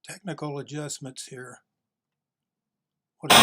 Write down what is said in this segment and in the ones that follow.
Technical adjustments here. What is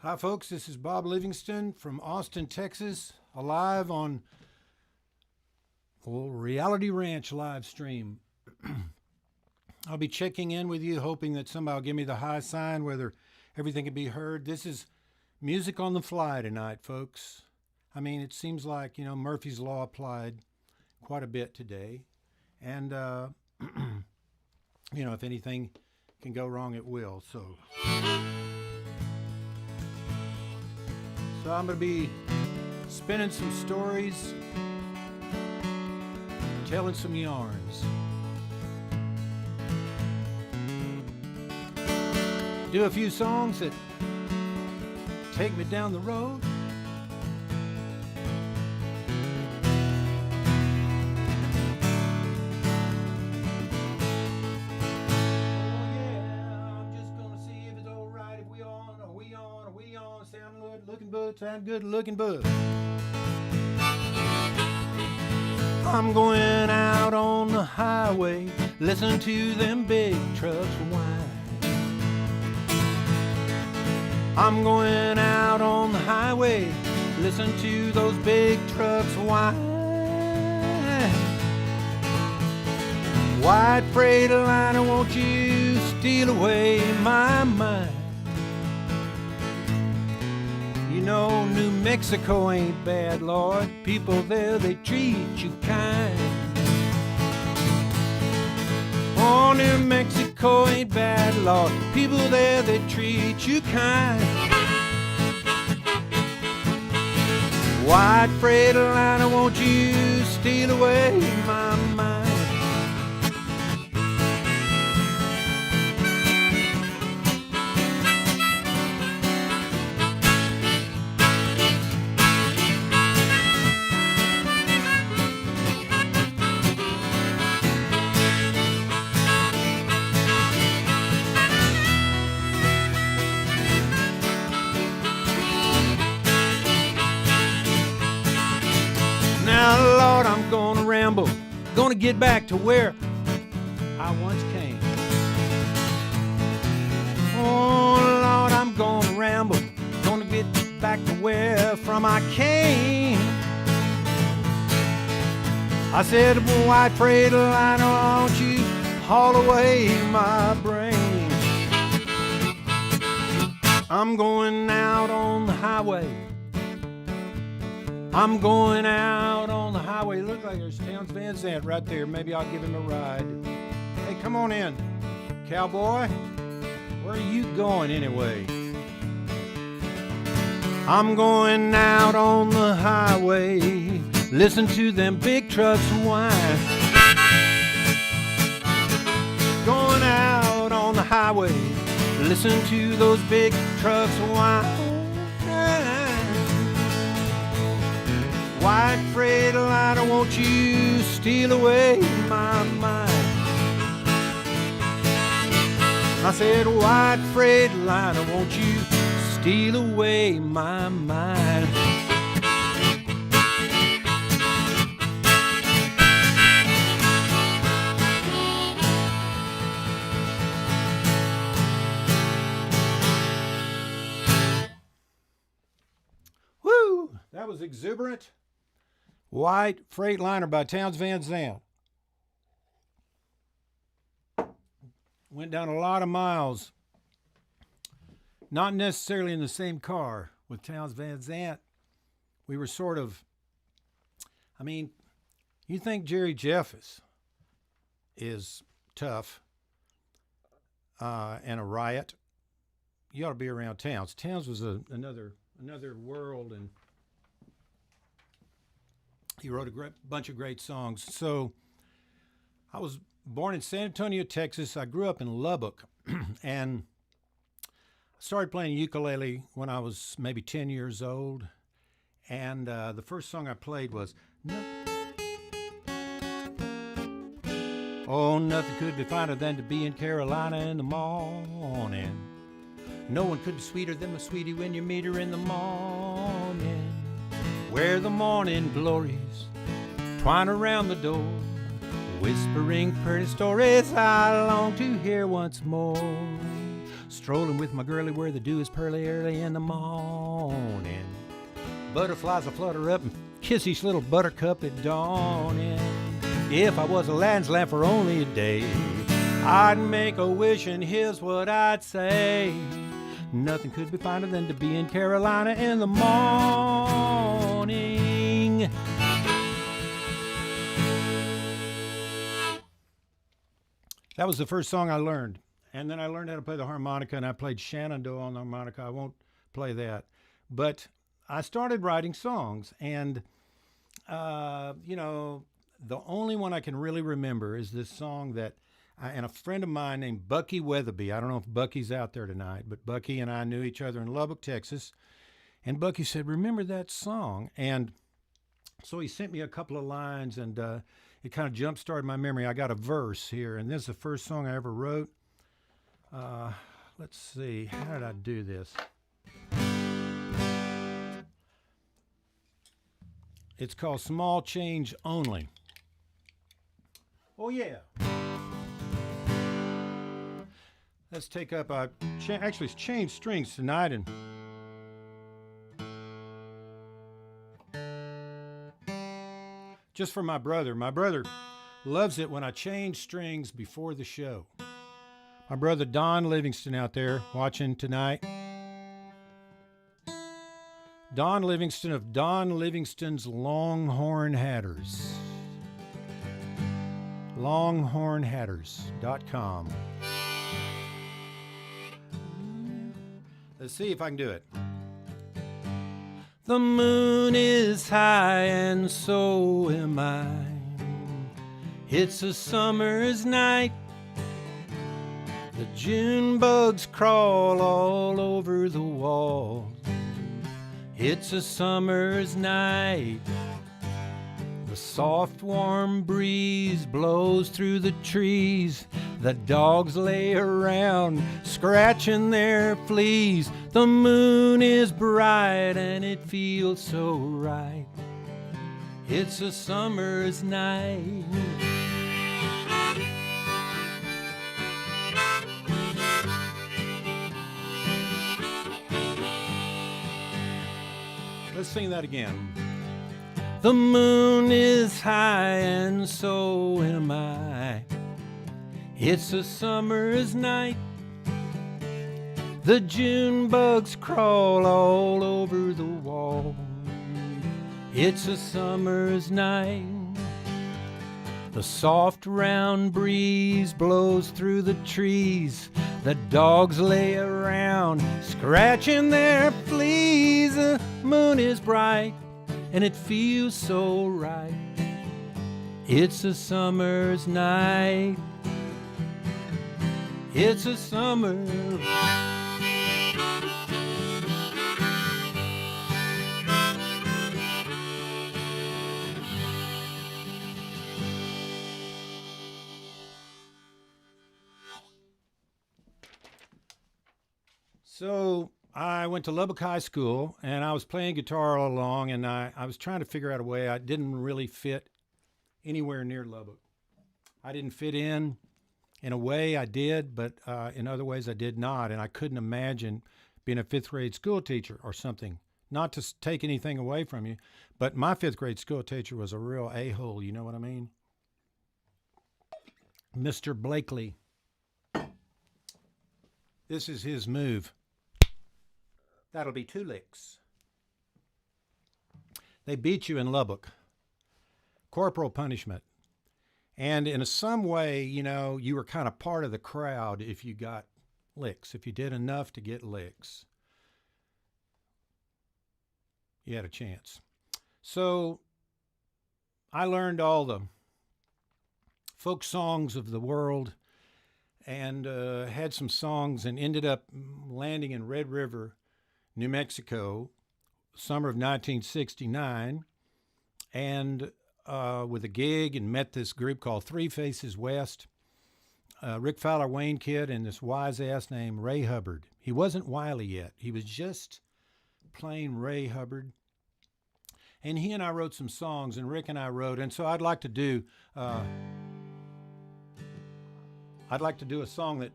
Hi folks, this is Bob Livingston from Austin, Texas, live on Reality Ranch live stream. I'll be checking in with you, hoping that somebody will give me the high sign, whether everything can be heard. This is music on the fly tonight, folks. I mean, it seems like, Murphy's Law applied quite a bit today. And, if anything can go wrong, it will. So I'm going to be spinning some stories, telling some yarns. Do a few songs that take me down the road. Sound good looking bud. I'm going out on the highway, listen to them big trucks whine. I'm going out on the highway, listen to those big trucks whine. White Freightliner, won't you steal away my mind? New Mexico ain't bad, Lord. People there, they treat you kind. Oh, New Mexico ain't bad, Lord. People there, they treat you kind. White Freightliner, won't you steal away my mind? Lord, I'm gonna ramble, gonna get back to where I once came. Oh Lord, I'm gonna ramble, gonna get back to where from I came. I said, white Freightliner, won't you haul away my brain? I'm going out on the highway. I'm going out on the highway. Look like there's Towns Van Zandt right there. Maybe I'll give him a ride. Hey, come on in, cowboy. Where are you going anyway? I'm going out on the highway. Listen to them big trucks whine. Going out on the highway. Listen to those big trucks whine. White Freightliner, won't you steal away my mind? I said, white Freightliner, won't you steal away my mind? Woo! That was exuberant. White Freightliner by Towns Van Zandt. Went down a lot of miles. Not necessarily in the same car with Towns Van Zandt. We were sort of, I mean, you think Jerry Jeffers is tough and a riot, you ought to be around Towns. Towns was another world, and he wrote a bunch of great songs. So I was born in San Antonio, Texas. I grew up in Lubbock, and I started playing ukulele when I was maybe 10 years old. And the first song I played was, oh, nothing could be finer than to be in Carolina in the morning. No one could be sweeter than my sweetie when you meet her in the morning. Where the morning glories twine around the door, whispering pretty stories I long to hear once more. Strolling with my girlie where the dew is pearly early in the morning. Butterflies will flutter up and kiss each little buttercup at dawning. If I was a land's lamb for only a day, I'd make a wish and here's what I'd say. Nothing could be finer than to be in Carolina in the morning. That was the first song I learned. And then I learned how to play the harmonica, and I played Shenandoah on the harmonica. I won't play that. But I started writing songs, and, you know, the only one I can really remember is this song that, and a friend of mine named Bucky Weatherby, I don't know if Bucky's out there tonight, but Bucky and I knew each other in Lubbock, Texas. And Bucky said, remember that song? And so he sent me a couple of lines, and it kind of jump-started my memory. I got a verse here, and this is the first song I ever wrote. Let's see, how did I do this? It's called Small Change Only. Oh, yeah. Let's take up, actually it's changed strings tonight, and just for my brother. My brother loves it when I change strings before the show. My brother Don Livingston out there watching tonight. Don Livingston of Don Livingston's Longhorn Hatters. Longhornhatters.com. Let's see if I can do it. The moon is high and so am I. It's a summer's night. The June bugs crawl all over the wall. It's a summer's night. The soft warm breeze blows through the trees. The dogs lay around scratching their fleas. The moon is bright and it feels so right. It's a summer's night. Let's sing that again. The moon is high and so am I. It's a summer's night. The June bugs crawl all over the wall. It's a summer's night. The soft round breeze blows through the trees. The dogs lay around scratching their fleas. The moon is bright and it feels so right. It's a summer's night. It's a summer. So I went to Lubbock High School, and I was playing guitar all along, and I was trying to figure out a way. I didn't really fit anywhere near Lubbock. I didn't fit in a way I did, but in other ways I did not, and I couldn't imagine being a fifth grade school teacher or something. Not to take anything away from you, but my fifth grade school teacher was a real a-hole, you know what I mean? Mr. Blakely. This is his move. That'll be 2 licks. They beat you in Lubbock. Corporal punishment. And in some way, you know, you were kind of part of the crowd if you got licks. If you did enough to get licks, you had a chance. So I learned all the folk songs of the world and had some songs and ended up landing in Red River, New Mexico, summer of 1969, and with a gig, and met this group called Three Faces West. Rick Fowler, Wayne Kid, and this wise ass named Ray Hubbard. He wasn't Wiley yet. He was just plain Ray Hubbard. And he and I wrote some songs, and Rick and I wrote, and so I'd like to do a song that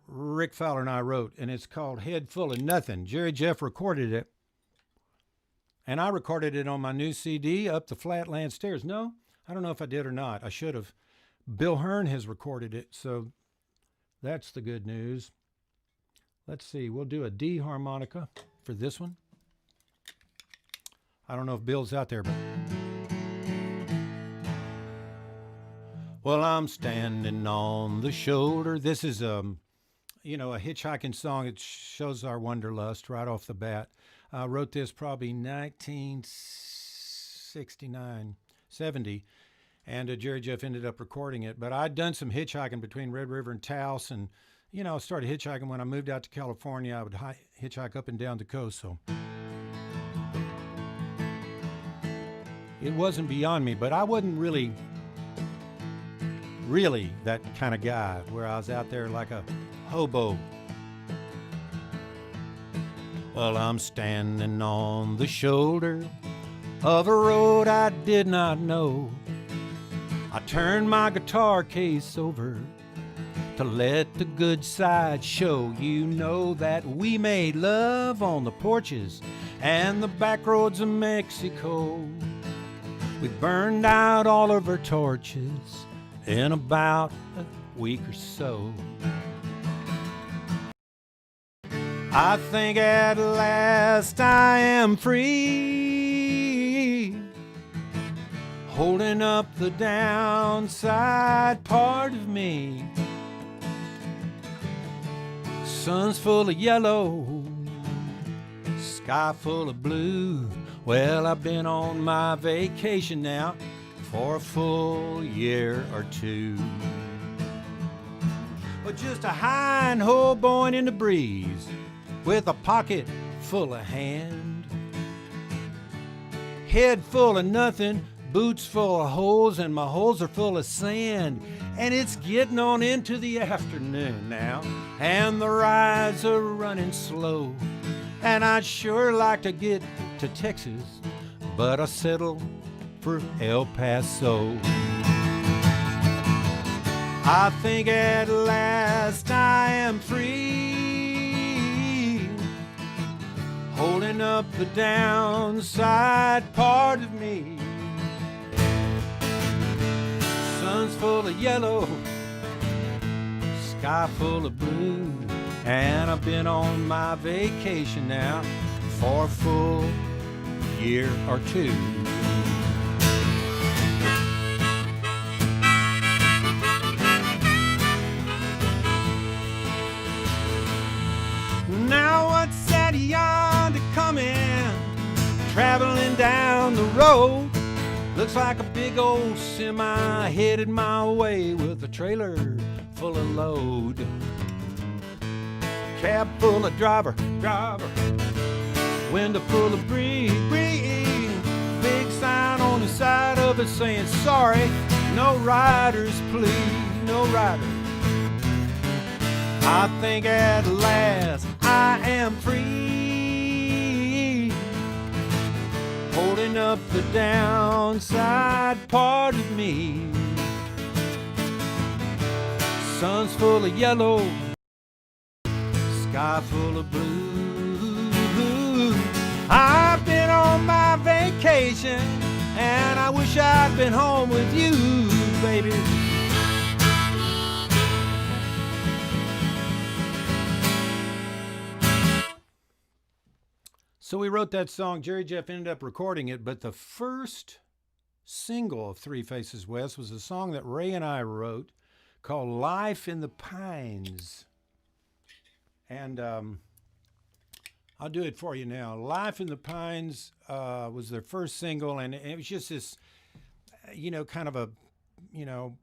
Rick Fowler and I wrote, and it's called Head Full of Nothing. Jerry Jeff recorded it, and I recorded it on my new CD, Up the Flatland Stairs. No, I don't know if I did or not. I should have. Bill Hearn has recorded it, so that's the good news. Let's see, we'll do a D harmonica for this one. I don't know if Bill's out there, but... Well, I'm standing on the shoulder. This is, you know, a hitchhiking song. It shows our wanderlust right off the bat. I wrote this probably 1969, 70, and Jerry Jeff ended up recording it. But I'd done some hitchhiking between Red River and Taos, and, you know, I started hitchhiking when I moved out to California. I would hitchhike up and down the coast, so it wasn't beyond me, but I wasn't really that kind of guy where I was out there like a hobo. Well, I'm standing on the shoulder of a road I did not know. I turned my guitar case over to let the good side show. You know that we made love on the porches and the back roads of Mexico. We burned out all of our torches in about a week or so. I think at last I am free, holding up the downside part of me. Sun's full of yellow, sky full of blue. Well, I've been on my vacation now for a full year or two. But just a hind hoboing in the breeze with a pocket full of hand, head full of nothing, boots full of holes, and my holes are full of sand. And it's getting on into the afternoon now, and the rides are running slow. And I'd sure like to get to Texas, but I settle for El Paso. I think at last I am free, holding up the downside part of me. Sun's full of yellow, sky full of blue, and I've been on my vacation now for a full year or two. Now what's that yonder coming, traveling down the road? Looks like a big old semi headed my way with a trailer full of load. Cab full of driver, window full of breeze. Big sign on the side of it saying, sorry, no riders, please, no riders. I think at last I am free, holding up the downside part of me. Sun's full of yellow, sky full of blue. I've been on my vacation, and I wish I'd been home with you, baby. So we wrote that song. Jerry Jeff ended up recording it, but the first single of Three Faces West was a song that Ray and I wrote called Life in the Pines. And I'll do it for you now. Life in the Pines was their first single, and it was just this, kind of a, you'll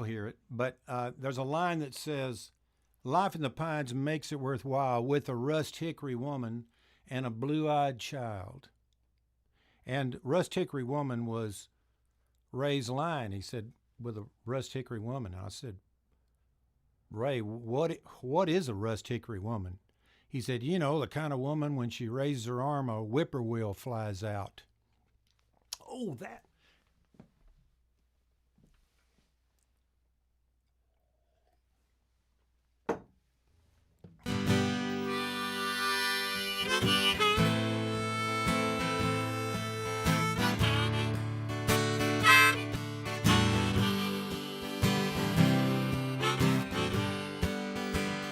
hear it, but there's a line that says, life in the pines makes it worthwhile with a rust hickory woman and a blue-eyed child. And rust hickory woman was Ray's line. He said, with a rust hickory woman. I said, Ray, what is a rust hickory woman? He said, the kind of woman when she raises her arm, a whippoorwill flies out. Oh, that.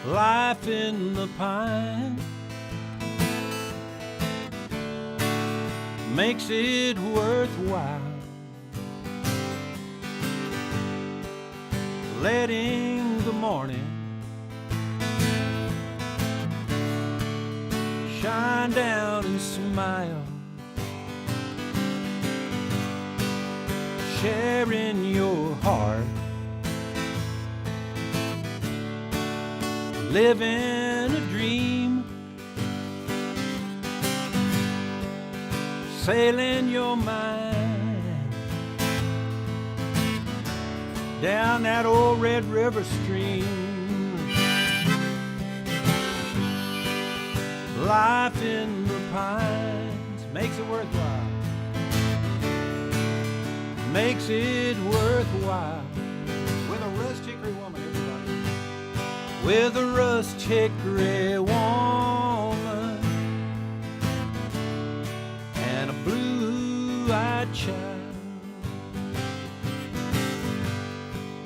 Life in the pine makes it worthwhile, letting the morning shine down and smile, sharing your heart, living a dream, sailing your mind down that old Red River stream. Life in the pines makes it worthwhile, makes it worthwhile with a rust hickory woman, everybody. With a rust hickory woman and a blue-eyed child.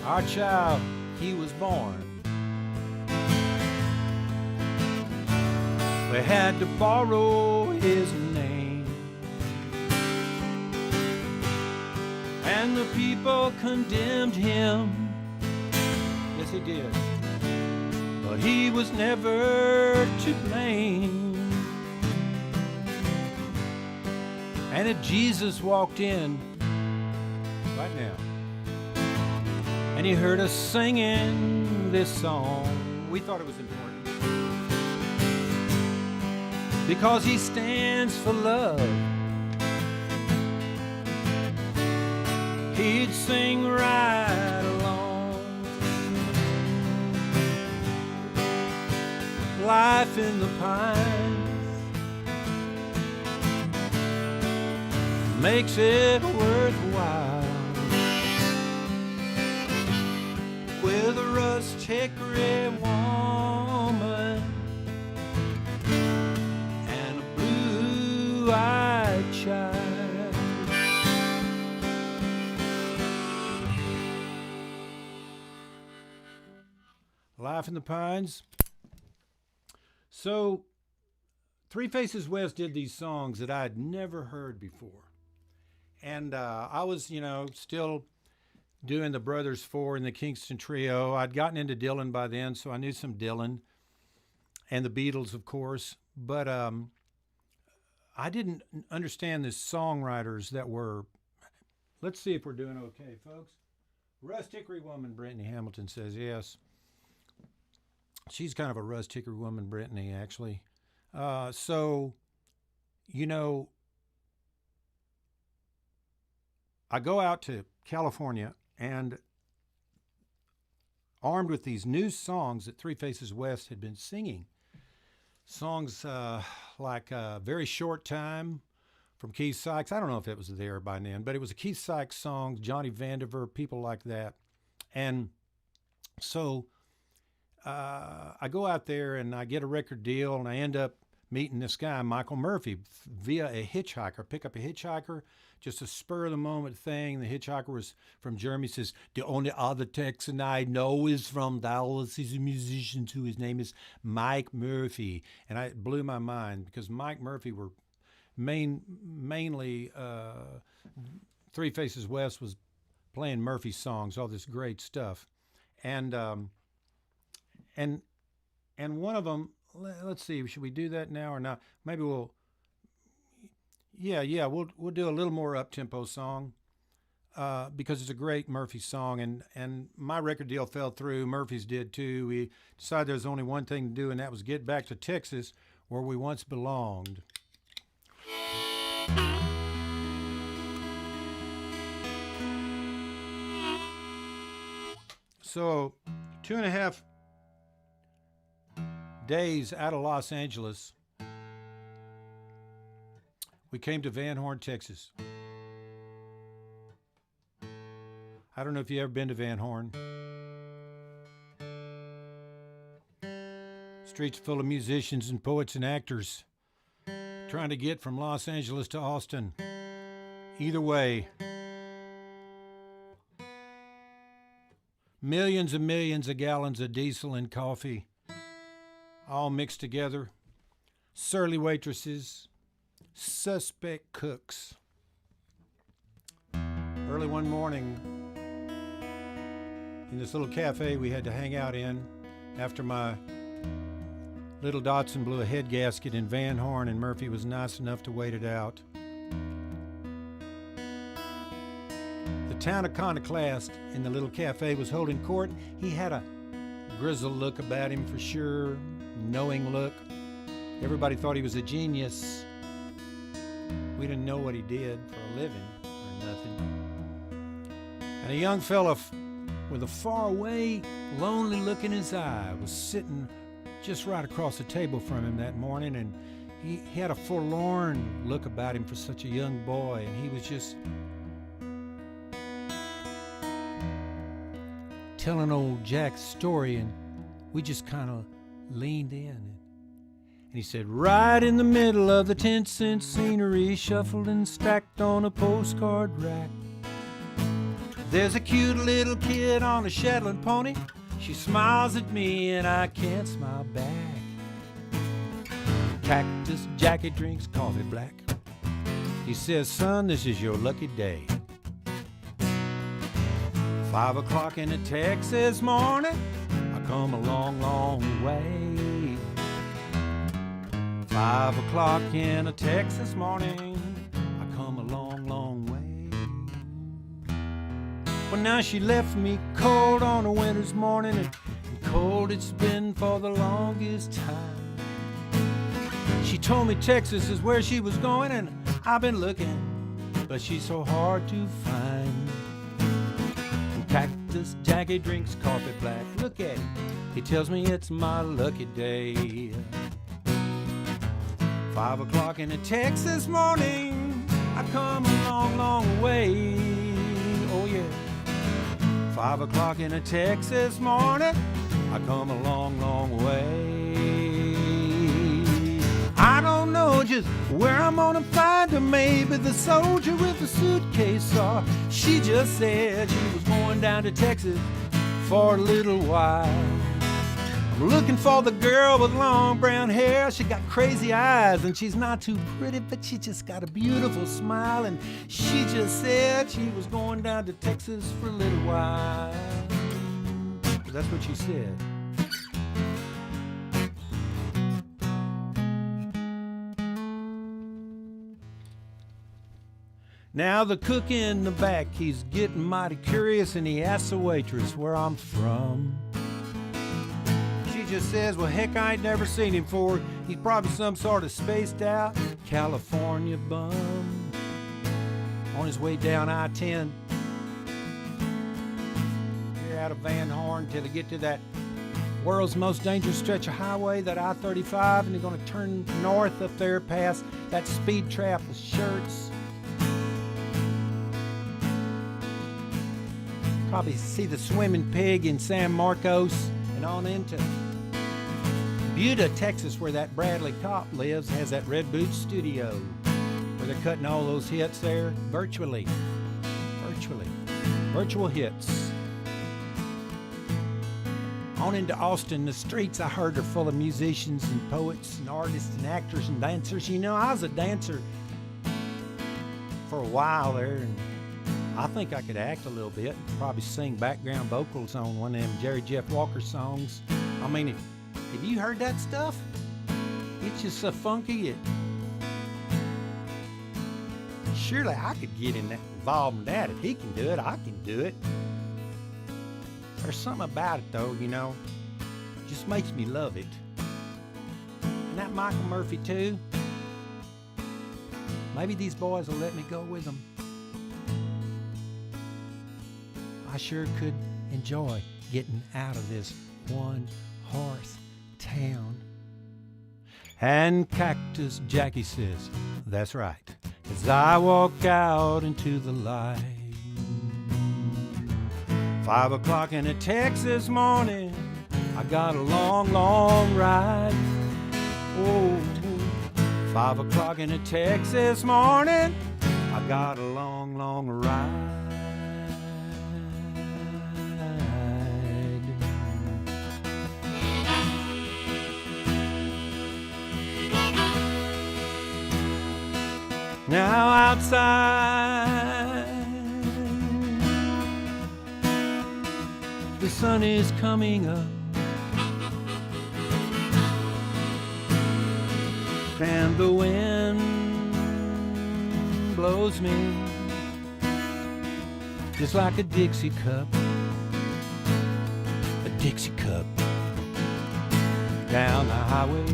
Our child, he was born. We had to borrow his name, and the people condemned him. Yes, he did. But he was never to blame. And if Jesus walked in right now and he heard us singing this song, we thought it was important because he stands for love. He'd sing right along. Life in the pines makes it worthwhile with a rust hickory woman Life in the Pines. So, Three Faces West did these songs that I had never heard before. And I was, still doing the Brothers Four and the Kingston Trio. I'd gotten into Dylan by then, so I knew some Dylan and the Beatles, of course. But I didn't understand the songwriters that were. Let's see if we're doing okay, folks. Rust Hickory Woman, Brittany Hamilton says yes. She's kind of a Rust Hickory Woman, Brittany, actually. I go out to California and armed with these new songs that Three Faces West had been singing. Songs like Very Short Time from Keith Sykes. I don't know if it was there by then, but it was a Keith Sykes song, Johnny Vandiver, people like that. And so I go out there and I get a record deal and I end up meeting this guy, Michael Murphy, via a hitchhiker. Pick up a hitchhiker, just a spur of the moment thing. The hitchhiker was from Germany. Says, the only other Texan I know is from Dallas. He's a musician too. His name is Mike Murphy. And it blew my mind because Mike Murphy were mainly Three Faces West was playing Murphy songs, all this great stuff. And one of them, let's see, should we do that now or not? Maybe we'll do a little more up-tempo song because it's a great Murphy song, and my record deal fell through. Murphy's did too. We decided there was only one thing to do, and that was get back to Texas where we once belonged. So 2.5 days out of Los Angeles, we came to Van Horn, Texas. I don't know if you've ever been to Van Horn. Streets full of musicians and poets and actors trying to get from Los Angeles to Austin. Either way, millions and millions of gallons of diesel and coffee all mixed together. Surly waitresses, suspect cooks. Early one morning, in this little cafe we had to hang out in after my little Datsun blew a head gasket in Van Horn, and Murphy was nice enough to wait it out. The town iconoclast in the little cafe was holding court. He had a grizzled look about him for sure, knowing look. Everybody thought he was a genius. We didn't know what he did for a living or nothing. And a young fella with a faraway, lonely look in his eye was sitting just right across the table from him that morning, and he had a forlorn look about him for such a young boy, and he was just telling old Jack's story, and we just kind of leaned in. And he said, right in the middle of the 10-cent scenery, shuffled and stacked on a postcard rack, there's a cute little kid on a Shetland pony. She smiles at me and I can't smile back. Cactus Jackie drinks coffee black. He says, son, this is your lucky day. 5 o'clock in a Texas morning, I come a long, long way. 5 o'clock in a Texas morning, I come a long, long way. Well, now she left me cold on a winter's morning, and cold it's been for the longest time. She told me Texas is where she was going, and I've been looking, but she's so hard to find. And Cactus Jackie drinks coffee black. Look at him, he tells me it's my lucky day. 5 o'clock in a Texas morning, I come a long, long way. Oh yeah. 5 o'clock in a Texas morning, I come a long, long way. I don't know just where I'm gonna find her. Maybe the soldier with the suitcase, or she just said she was going down to Texas for a little while. I'm looking for the girl with long brown hair. She got crazy eyes and she's not too pretty, but she just got a beautiful smile. And she just said she was going down to Texas for a little while. That's what she said. Now the cook in the back, he's getting mighty curious, and he asks the waitress where I'm from. She just says, well, heck, I ain't never seen him before. He's probably some sort of spaced out California bum on his way down I-10. Here out of Van Horn till they get to that world's most dangerous stretch of highway, that I-35, and they're going to turn north up there past that speed trap with shirts. Probably see the swimming pig in San Marcos and on into Buda, Texas, where that Bradley Cop lives, has that Red Boot studio where they're cutting all those hits there virtual hits. On into Austin, the streets I heard are full of musicians and poets and artists and actors and dancers. You know, I was a dancer for a while there, and I think I could act a little bit, probably sing background vocals on one of them Jerry Jeff Walker songs. I mean, have you heard that stuff? It's just so funky. Surely I could get involved in that. If he can do it, I can do it. There's something about it, though, you know, just makes me love it. And that Michael Murphy, too. Maybe these boys will let me go with them. I sure could enjoy getting out of this one-horse town. And Cactus Jackie says, that's right, as I walk out into the light. 5 o'clock in a Texas morning, I got a long, long ride. Oh, 5 o'clock in a Texas morning, I got a long, long ride. Now outside, the sun is coming up, and the wind blows me just like a Dixie cup, down the highway.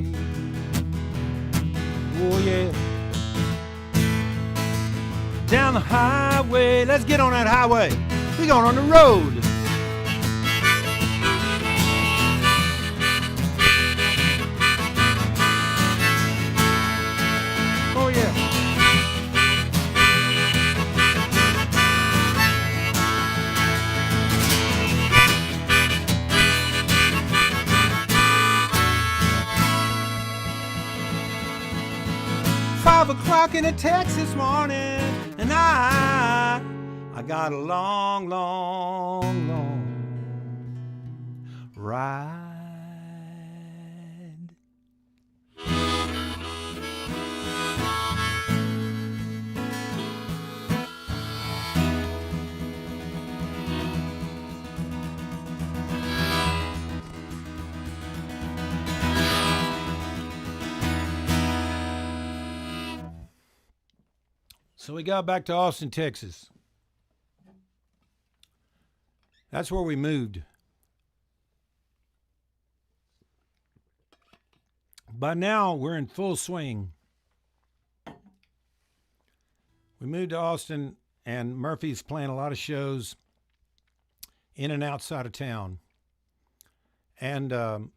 Oh yeah, down the highway. Let's get on that highway. We going on the road. Oh yeah. Five o'clock in a Texas morning, and I got a long, long, long ride. So we got back to Austin, Texas. That's where we moved. By now, we're in full swing. We moved to Austin, and Murphy's playing a lot of shows in and outside of town. And I've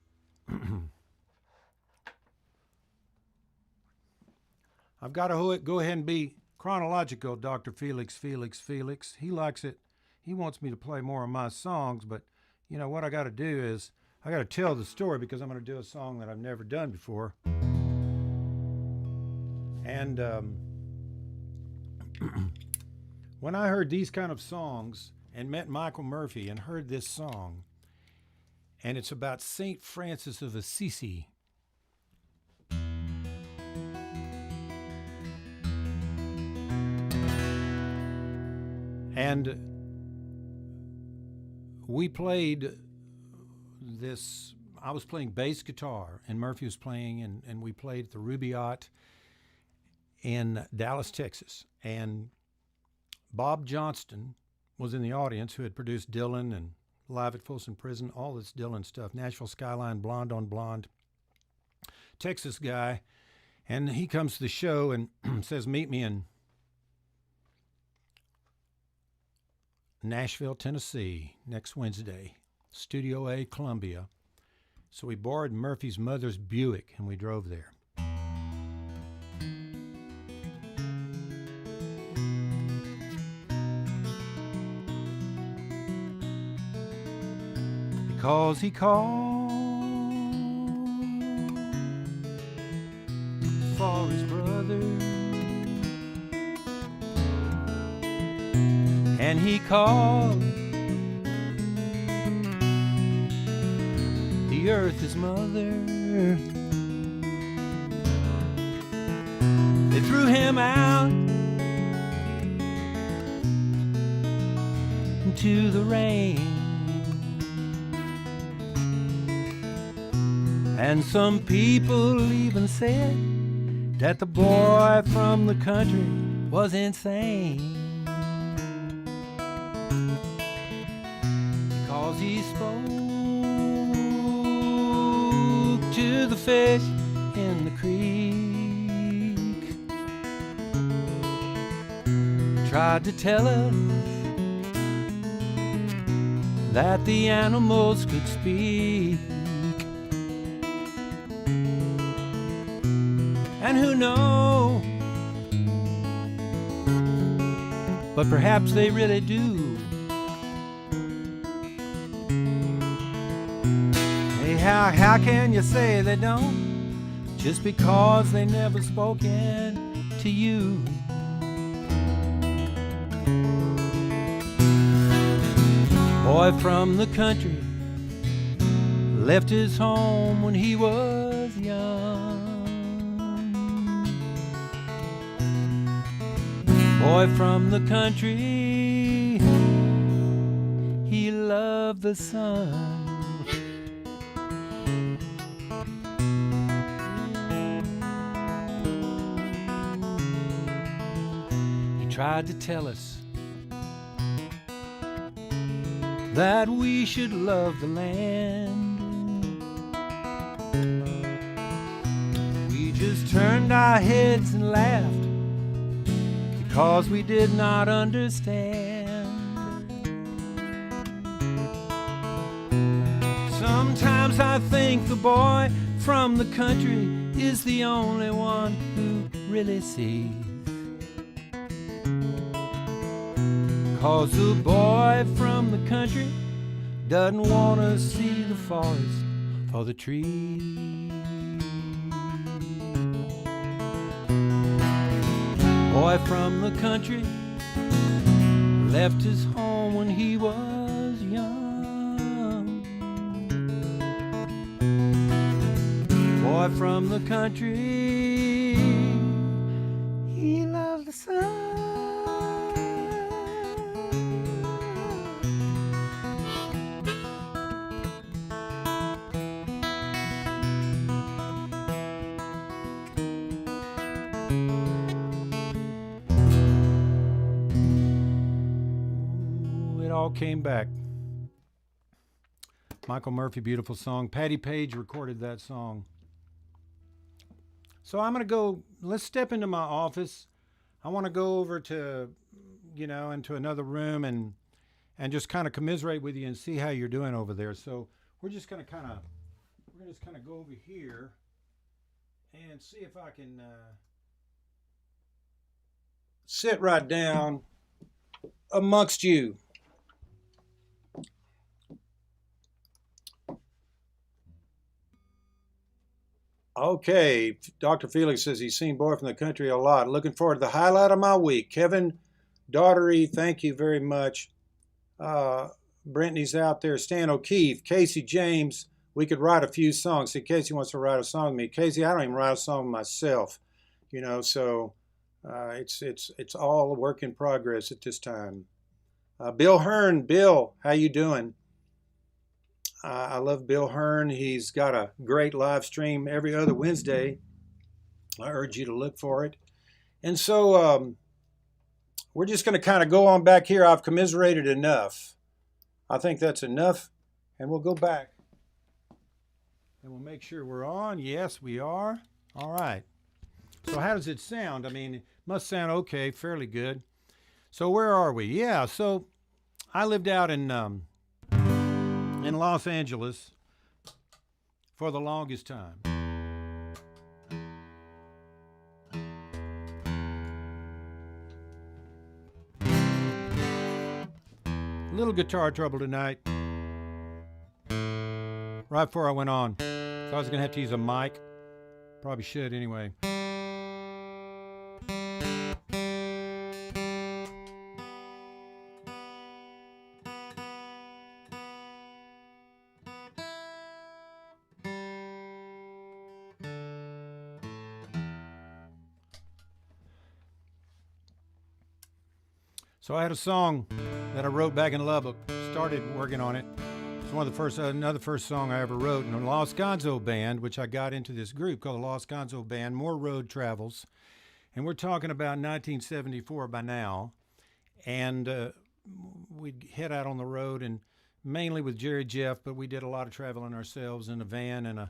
got to go ahead and be chronological, Dr. Felix. He likes it. He wants me to play more of my songs, but you know what I got to do is I got to tell the story, because I'm going to do a song that I've never done before. And when I heard these kind of songs and met Michael Murphy and heard this song, and it's about St. Francis of Assisi. And we played this, I was playing bass guitar, and Murphy was playing, and we played at the Rubaiyat in Dallas, Texas. And Bob Johnston was in the audience, who had produced Dylan and Live at Folsom Prison, all this Dylan stuff, Nashville Skyline, Blonde on Blonde, Texas guy. And he comes to the show and says, meet me in Nashville, Tennessee, next Wednesday, Studio A, Columbia. So we borrowed Murphy's mother's Buick, and we drove there. Because he called for his brother, and he called the earth his mother. They threw him out into the rain, and some people even said that the boy from the country was insane. Because he spoke to the fish in the creek, tried to tell us that the animals could speak. And who knows, but perhaps they really do. Hey, how can you say they don't, just because they never spoken to you? Boy from the country left his home when he was young. Boy from the country, he loved the sun. He tried to tell us that we should love the land. We just turned our heads and laughed, because we did not understand. Sometimes I think the boy from the country is the only one who really sees. 'Cause the boy from the country doesn't want to see the forest for the trees. Boy from the country left his home when he was young. Boy from the country, he loved the sun. All came back. Michael Murphy, beautiful song. Patty Page recorded that song. So I'm going to go, let's step into my office. I want to go over to, into another room and just kind of commiserate with you and see how you're doing over there. So we're just going to kind of go over here and see if I can sit right down amongst you. Okay, Dr. Felix says he's seen Boy from the Country a lot. Looking forward to the highlight of my week. Kevin Daughtery, thank you very much. Brittany's out there. Stan O'Keefe, Casey James. We could write a few songs. See, Casey wants to write a song with me. Casey, I don't even write a song myself, you know. So it's all a work in progress at this time. Bill Hearn, Bill, how you doing? I love Bill Hearn. He's got a great live stream every other Wednesday. I urge you to look for it. And so we're just going to kind of go on back here. I've commiserated enough. I think that's enough. And we'll go back. And we'll make sure we're on. Yes, we are. All right. So how does it sound? I mean, it must sound okay, fairly good. So where are we? Yeah, so I lived out in Los Angeles for the longest time. Little guitar trouble tonight. Right before I went on. So I was going to have to use a mic. Probably should anyway. So I had a song that I wrote back in Lubbock. Started working on it. It's one of the first, another first song I ever wrote in the Los Gonzo Band, which I got into this group called the Los Gonzo Band. More road travels, and we're talking about 1974 by now. And we'd head out on the road, and mainly with Jerry Jeff, but we did a lot of traveling ourselves in a van and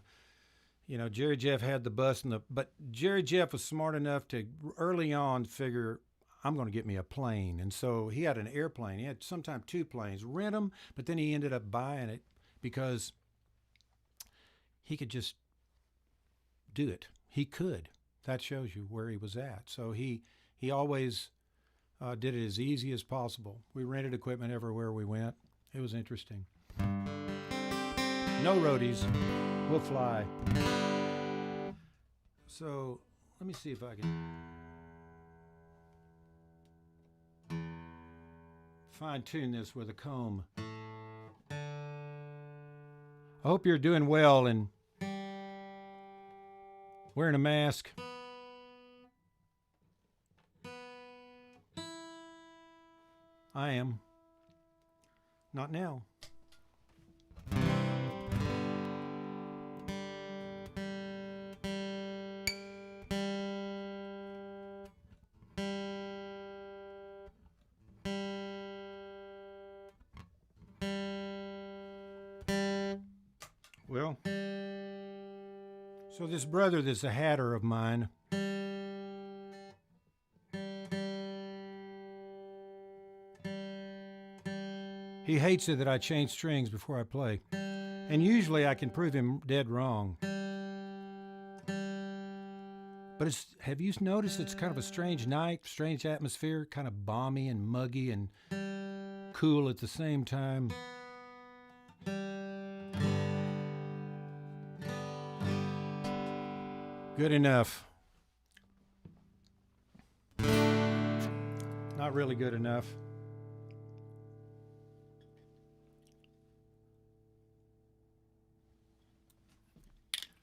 Jerry Jeff had the bus but Jerry Jeff was smart enough to early on figure, I'm going to get me a plane. And so he had an airplane. He had sometimes two planes, rent them, but then he ended up buying it because he could just do it. He could. That shows you where he was at. So he always did it as easy as possible. We rented equipment everywhere we went. It was interesting. No roadies. We'll fly. So let me see if I can fine-tune this with a comb. I hope you're doing well and wearing a mask. I am. Not now. Well, so this brother that's a hatter of mine, he hates it that I change strings before I play. And usually I can prove him dead wrong. But have you noticed it's kind of a strange night, strange atmosphere, kind of balmy and muggy and cool at the same time? Good enough. Not really good enough.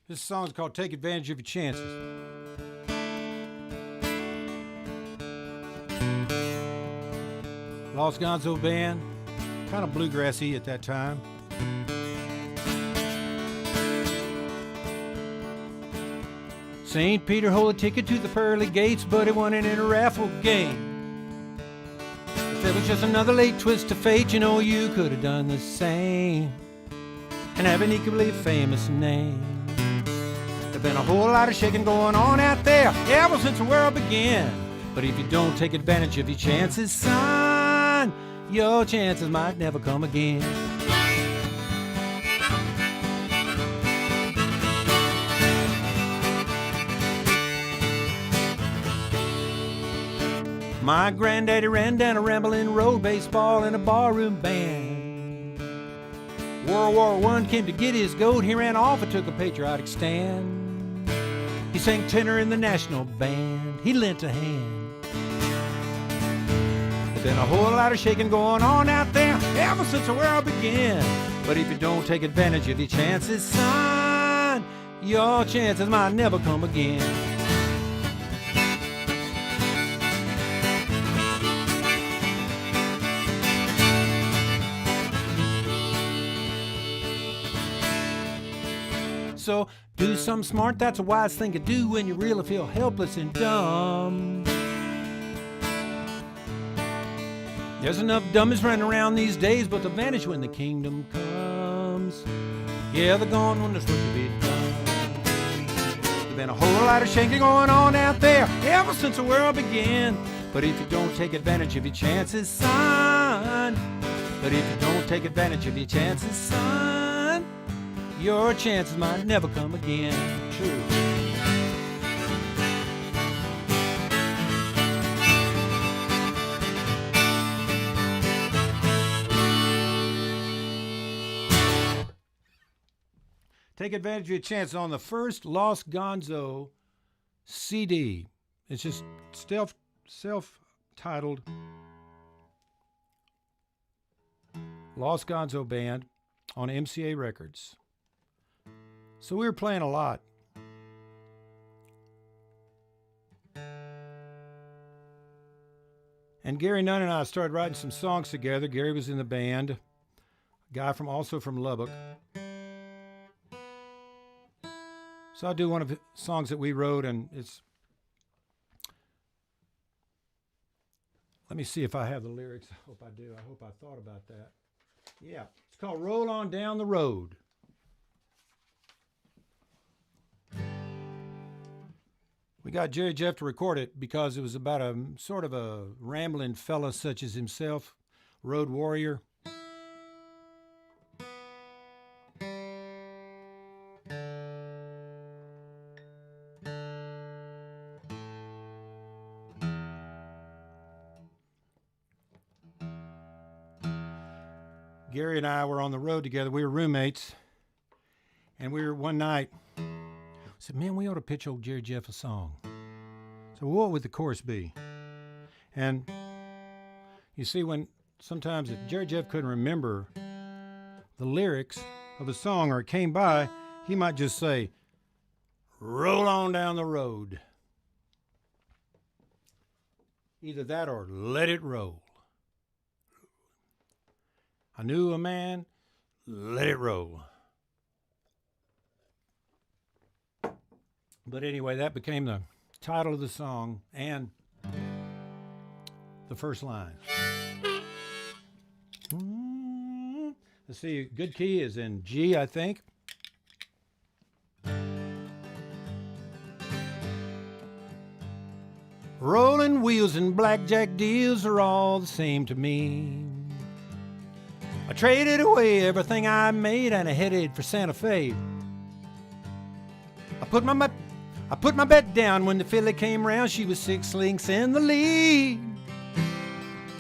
This song's called Take Advantage of Your Chances. Los Gonzo Band, kind of bluegrassy at that time. St. Peter hold a ticket to the pearly gates, but he won it in a raffle game. If it was just another late twist of fate, you know you could have done the same and have an equally famous name. There's been a whole lot of shaking going on out there ever since the world began. But if you don't take advantage of your chances, son, your chances might never come again. My granddaddy ran down a rambling road, baseball in a barroom band. World War I came to get his gold, he ran off and took a patriotic stand. He sang tenor in the national band, he lent a hand. There's been a whole lot of shaking going on out there ever since the world began. But if you don't take advantage of your chances, son, your chances might never come again. So do something smart, that's a wise thing to do when you really feel helpless and dumb. There's enough dummies running around these days, but they'll vanish when the kingdom comes. Yeah, they're gone when there's work to be done. There's been a whole lot of shaking going on out there ever since the world began. But if you don't take advantage of your chances, son, but if you don't take advantage of your chances, son, your chances might never come again. True. Take advantage of your chances on the first Los Gonzo CD. It's just self-titled Los Gonzo Band on MCA Records. So we were playing a lot. And Gary Nunn and I started writing some songs together. Gary was in the band, a guy also from Lubbock. So I'll do one of the songs that we wrote, and it's, let me see if I have the lyrics. I hope I do. I hope I thought about that. Yeah, it's called Roll On Down the Road. We got Jerry Jeff to record it because it was about a sort of a rambling fella such as himself, road warrior. Gary and I were on the road together. We were roommates, and we were one night, said, man, we ought to pitch old Jerry Jeff a song. So what would the chorus be? And you see, when sometimes if Jerry Jeff couldn't remember the lyrics of a song or it came by, he might just say, roll on down the road. Either that or let it roll. I knew a man, let it roll. But anyway, that became the title of the song and the first line. Let's see, good key is in G, I think. Rolling wheels and blackjack deals are all the same to me. I traded away everything I made and I headed for Santa Fe. I put my bet down when the filly came round. She was 6 links in the lead.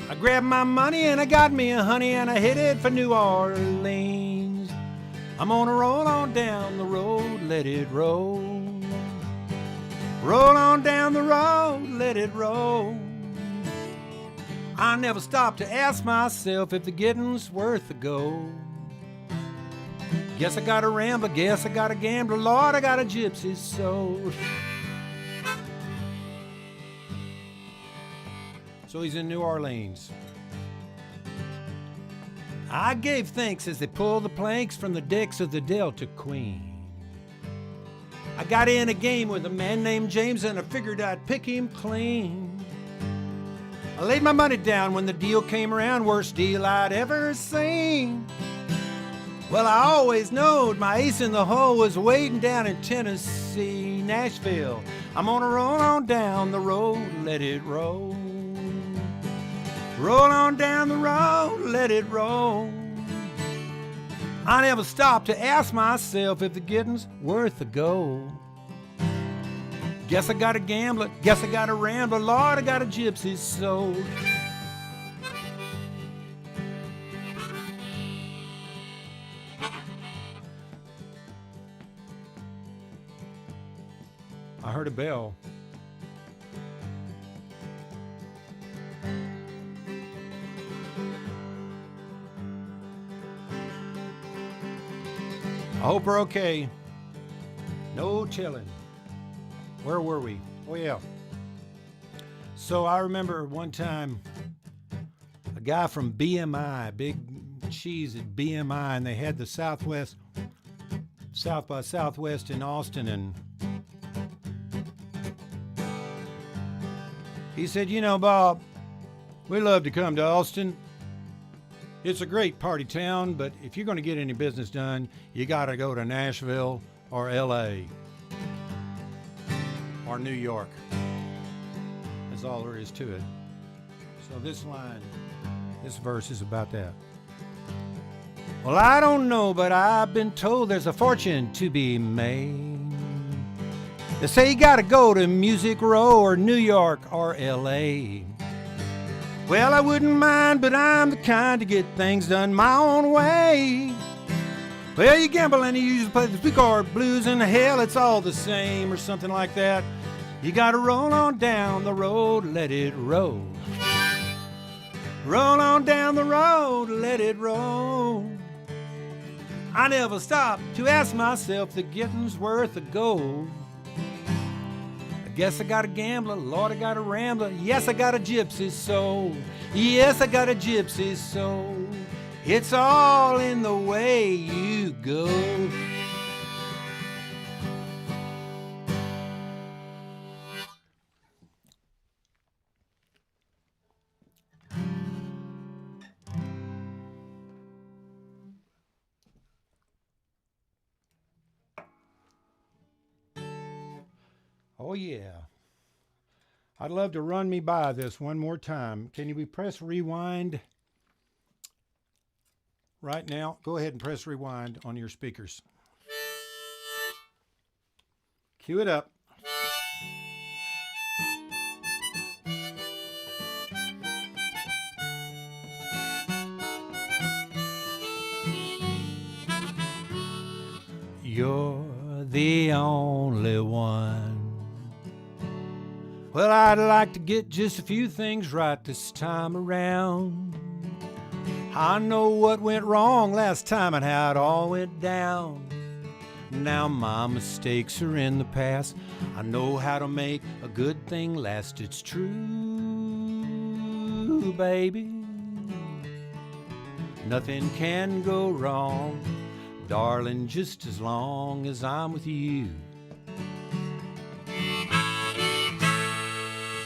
I grabbed my money and I got me a honey and I headed for New Orleans. I'm gonna roll on down the road, let it roll. Roll on down the road, let it roll. I never stopped to ask myself if the getting's worth the go. Guess I got a rambler, guess I got a gambler, Lord, I got a gypsy's soul. So he's in New Orleans. I gave thanks as they pulled the planks from the decks of the Delta Queen. I got in a game with a man named James and I figured I'd pick him clean. I laid my money down when the deal came around, worst deal I'd ever seen. Well, I always knowed my ace in the hole was waiting down in Tennessee, Nashville. I'm gonna roll on down the road, let it roll. Roll on down the road, let it roll. I never stopped to ask myself if the getting's worth the go. Guess I got a gambler, guess I got a rambler, Lord, I got a gypsy's soul. I heard a bell. I hope we're okay. No chilling. Where were we? Oh, yeah. So I remember one time a guy from BMI, Big Cheese at BMI, and they had the South by Southwest in Austin, and he said, you know, Bob, we love to come to Austin. It's a great party town, but if you're going to get any business done, you got to go to Nashville or LA or New York. That's all there is to it. So this verse is about that. Well, I don't know, but I've been told there's a fortune to be made. They say you gotta go to Music Row or New York or LA. Well, I wouldn't mind, but I'm the kind to get things done my own way. Well, you gamble and you usually play the sweetheart blues, and hell, it's all the same or something like that. You gotta roll on down the road, let it roll. Roll on down the road, let it roll. I never stop to ask myself the getting's worth of gold. I guess I got a gambler, Lord, I got a rambler. Yes, I got a gypsy soul. Yes, I got a gypsy soul. It's all in the way you go. Oh, yeah. I'd love to run me by this one more time. Can you press rewind right now? Go ahead and press rewind on your speakers. Cue it up. You're the only one. Well, I'd like to get just a few things right this time around. I know what went wrong last time and how it all went down. Now my mistakes are in the past. I know how to make a good thing last. It's true, baby. Nothing can go wrong, darling, just as long as I'm with you.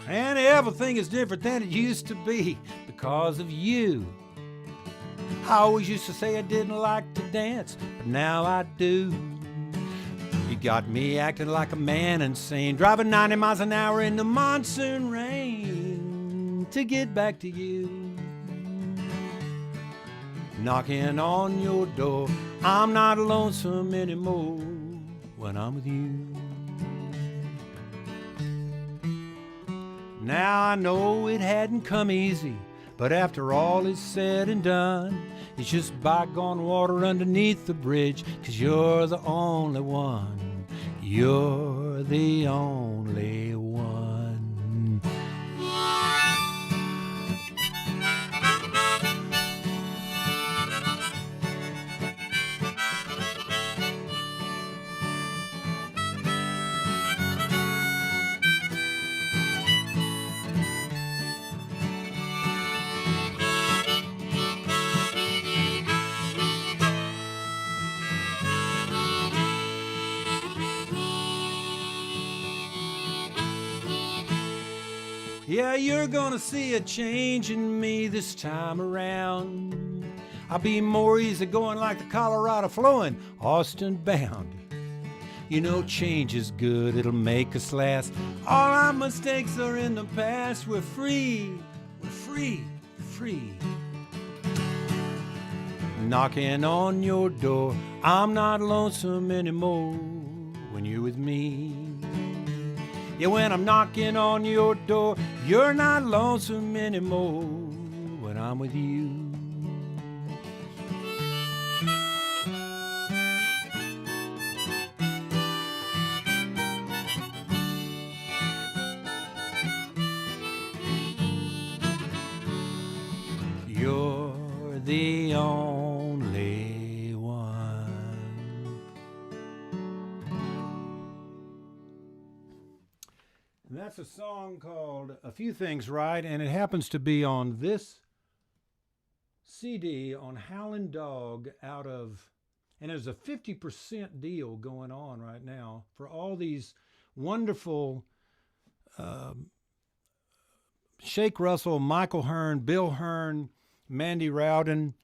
And everything is different than it used to be because of you. I always used to say I didn't like to dance, but now I do. You got me acting like a man insane, driving 90 miles an hour in the monsoon rain to get back to you. Knocking on your door, I'm not lonesome anymore when I'm with you. Now I know it hadn't come easy, but after all is said and done, it's just bygone water underneath the bridge, 'cause you're the only one. You're the only one. Yeah, you're gonna see a change in me this time around. I'll be more easy going like the Colorado flowing, Austin bound. You know change is good, it'll make us last. All our mistakes are in the past. We're free, free. Knocking on your door, I'm not lonesome anymore when you're with me. Yeah, when I'm knocking on your door, you're not lonesome anymore when I'm with you. You're the only one. That's a song called A Few Things Right, and it happens to be on this CD on Howlin' Dog out of, and there's a 50% deal going on right now for all these wonderful Shake Russell, Michael Hearn, Bill Hearn, Mandy Rowden.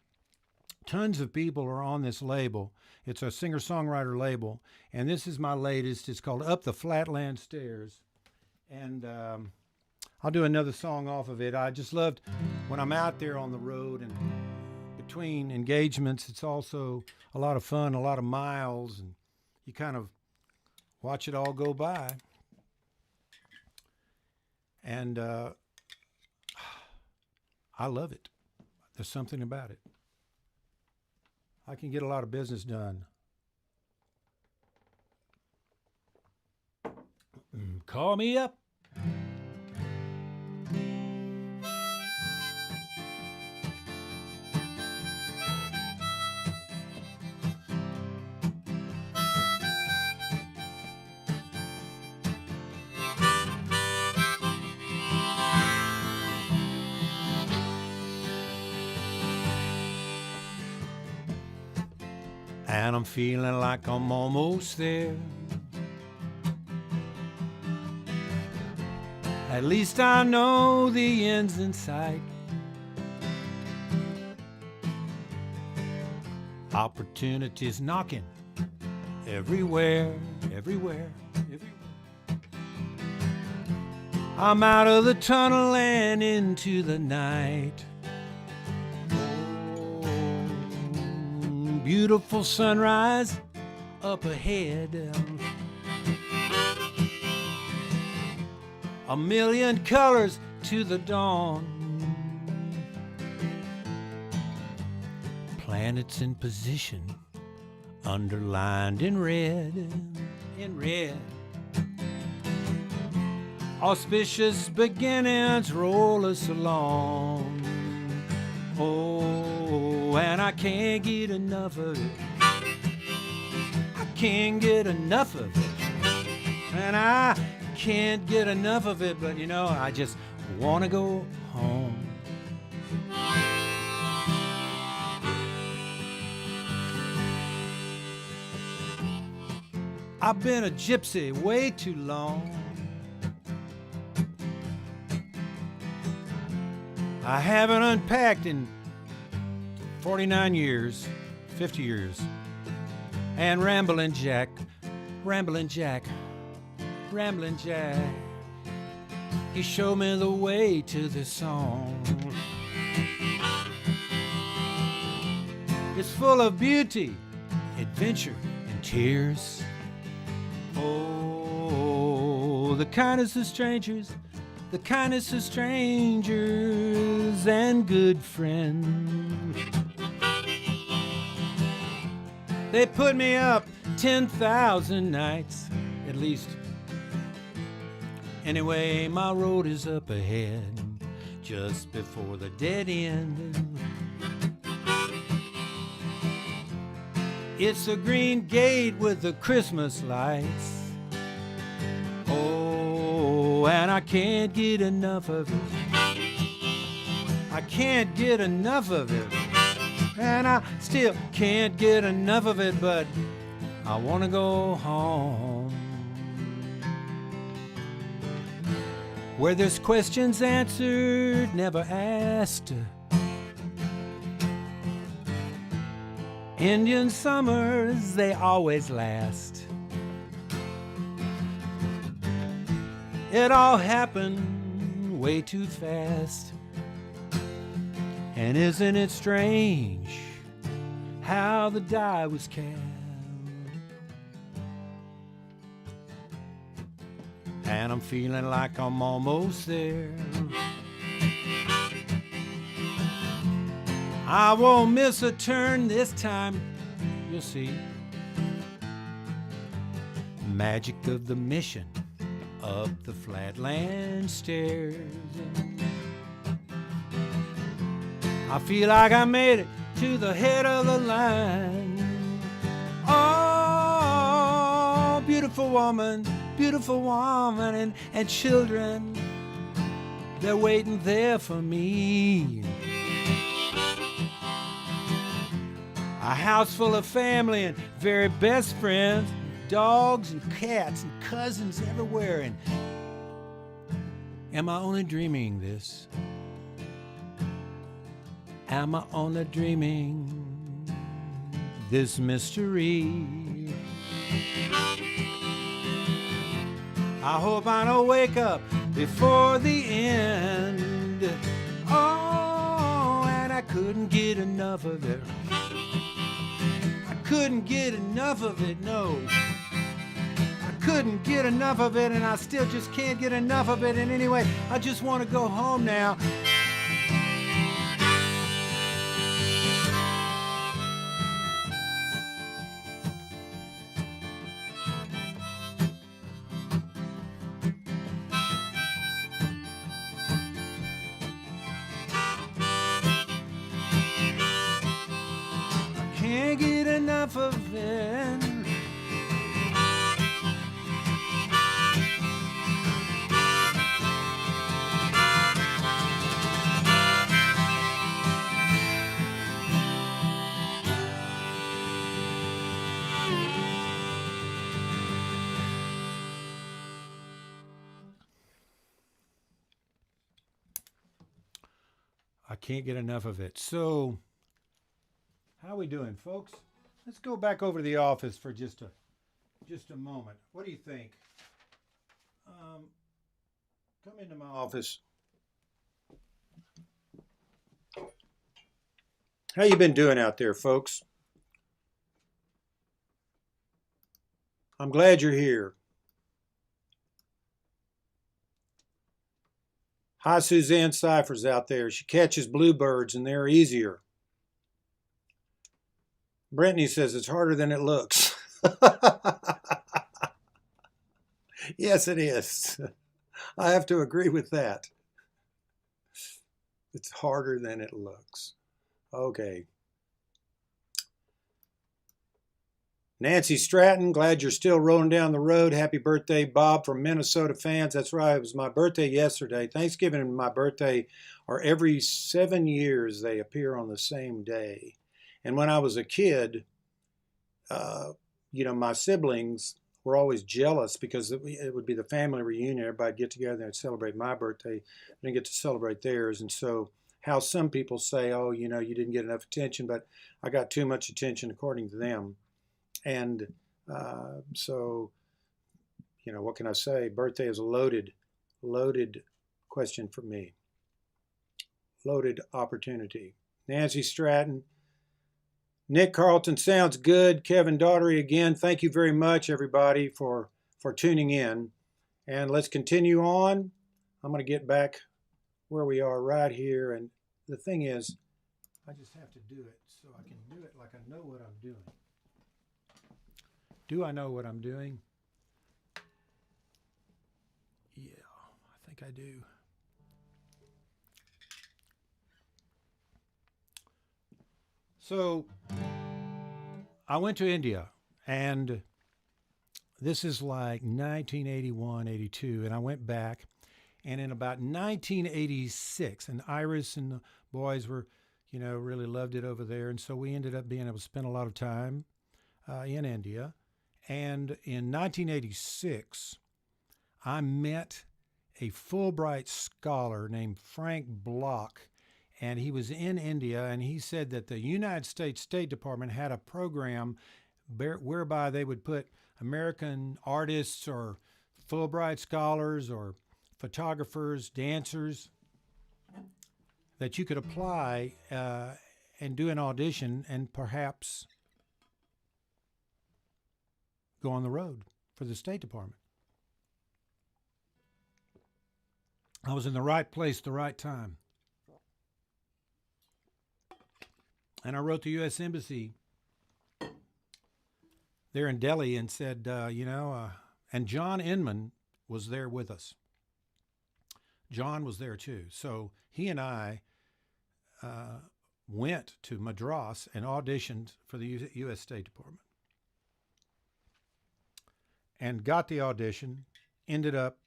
Tons of people are on this label. It's a singer-songwriter label, and this is my latest. It's called Up the Flatland Stairs, and I'll do another song off of it. I just loved when I'm out there on the road and between engagements. It's also a lot of fun, a lot of miles, and you kind of watch it all go by. And I love it. There's something about it. I can get a lot of business done. Call me up. And I'm feeling like I'm almost there. At least I know the end's in sight. Opportunities knocking everywhere, everywhere, everywhere. I'm out of the tunnel and into the night. Beautiful sunrise up ahead. A million colors to the dawn. Planets in position, underlined in red, in red. Auspicious beginnings roll us along. Oh, and I can't get enough of it. I can't get enough of it. And I can't get enough of it, but you know, I just want to go home. I've been a gypsy way too long. I haven't unpacked in 49 years, 50 years. And Ramblin' Jack, Ramblin' Jack, Ramblin' Jack, he showed me the way to this song. It's full of beauty, adventure, and tears. Oh, the kindness of strangers, the kindness of strangers and good friends. They put me up 10,000 nights, at least. Anyway, my road is up ahead, just before the dead end. It's a green gate with the Christmas lights. Oh, and I can't get enough of it. I can't get enough of it. And I still can't get enough of it, but I want to go home. Where there's questions answered, never asked. Indian summers, they always last. It all happened way too fast. And isn't it strange how the die was cast? And I'm feeling like I'm almost there. I won't miss a turn this time, you'll see. Magic of the mission up the flatland stairs. I feel like I made it to the head of the line. Oh, beautiful woman, beautiful woman and children. They're waiting there for me. A house full of family and very best friends, dogs and cats and cousins everywhere. And am I only dreaming this? Am I only dreaming this mystery? I hope I don't wake up before the end. Oh, and I couldn't get enough of it. I couldn't get enough of it, no. I couldn't get enough of it, and I still just can't get enough of it. And anyway, I just want to go home now. Can't get enough of it. I can't get enough of it. So, how we doing, folks? Let's go back over to the office for just a moment. What do you think? Come into my office. How you been doing out there, folks? I'm glad you're here. Hi, Suzanne Cyphers out there. She catches bluebirds, and they're easier. Brittany says it's harder than it looks. Yes, it is. I have to agree with that. It's harder than it looks. Okay. Nancy Stratton, glad you're still rolling down the road. Happy birthday, Bob, from Minnesota fans. That's right, it was my birthday yesterday. Thanksgiving and my birthday are every 7 years. They appear on the same day. And when I was a kid, my siblings were always jealous because it would be the family reunion. Everybody'd get together and celebrate my birthday. I didn't get to celebrate theirs. And so how some people say, oh, you didn't get enough attention, but I got too much attention according to them. And so, what can I say? Birthday is a loaded question for me. Loaded opportunity. Nancy Stratton. Nick Carlton, sounds good. Kevin Daughtery again. Thank you very much, everybody, for tuning in. And let's continue on. I'm going to get back where we are right here. And the thing is, I just have to do it so I can do it like I know what I'm doing. Do I know what I'm doing? Yeah, I think I do. So I went to India, and this is like 1981, 82, and I went back, and in about 1986, and Iris and the boys were, really loved it over there, and so we ended up being able to spend a lot of time in India. And in 1986, I met a Fulbright scholar named Frank Block, and he was in India, and he said that the United States State Department had a program whereby they would put American artists or Fulbright scholars or photographers, dancers, that you could apply and do an audition and perhaps go on the road for the State Department. I was in the right place, the right time. And I wrote the U.S. Embassy there in Delhi and said, and John Inman was there with us. John was there too. So he and I went to Madras and auditioned for the U.S. State Department. And got the audition ended up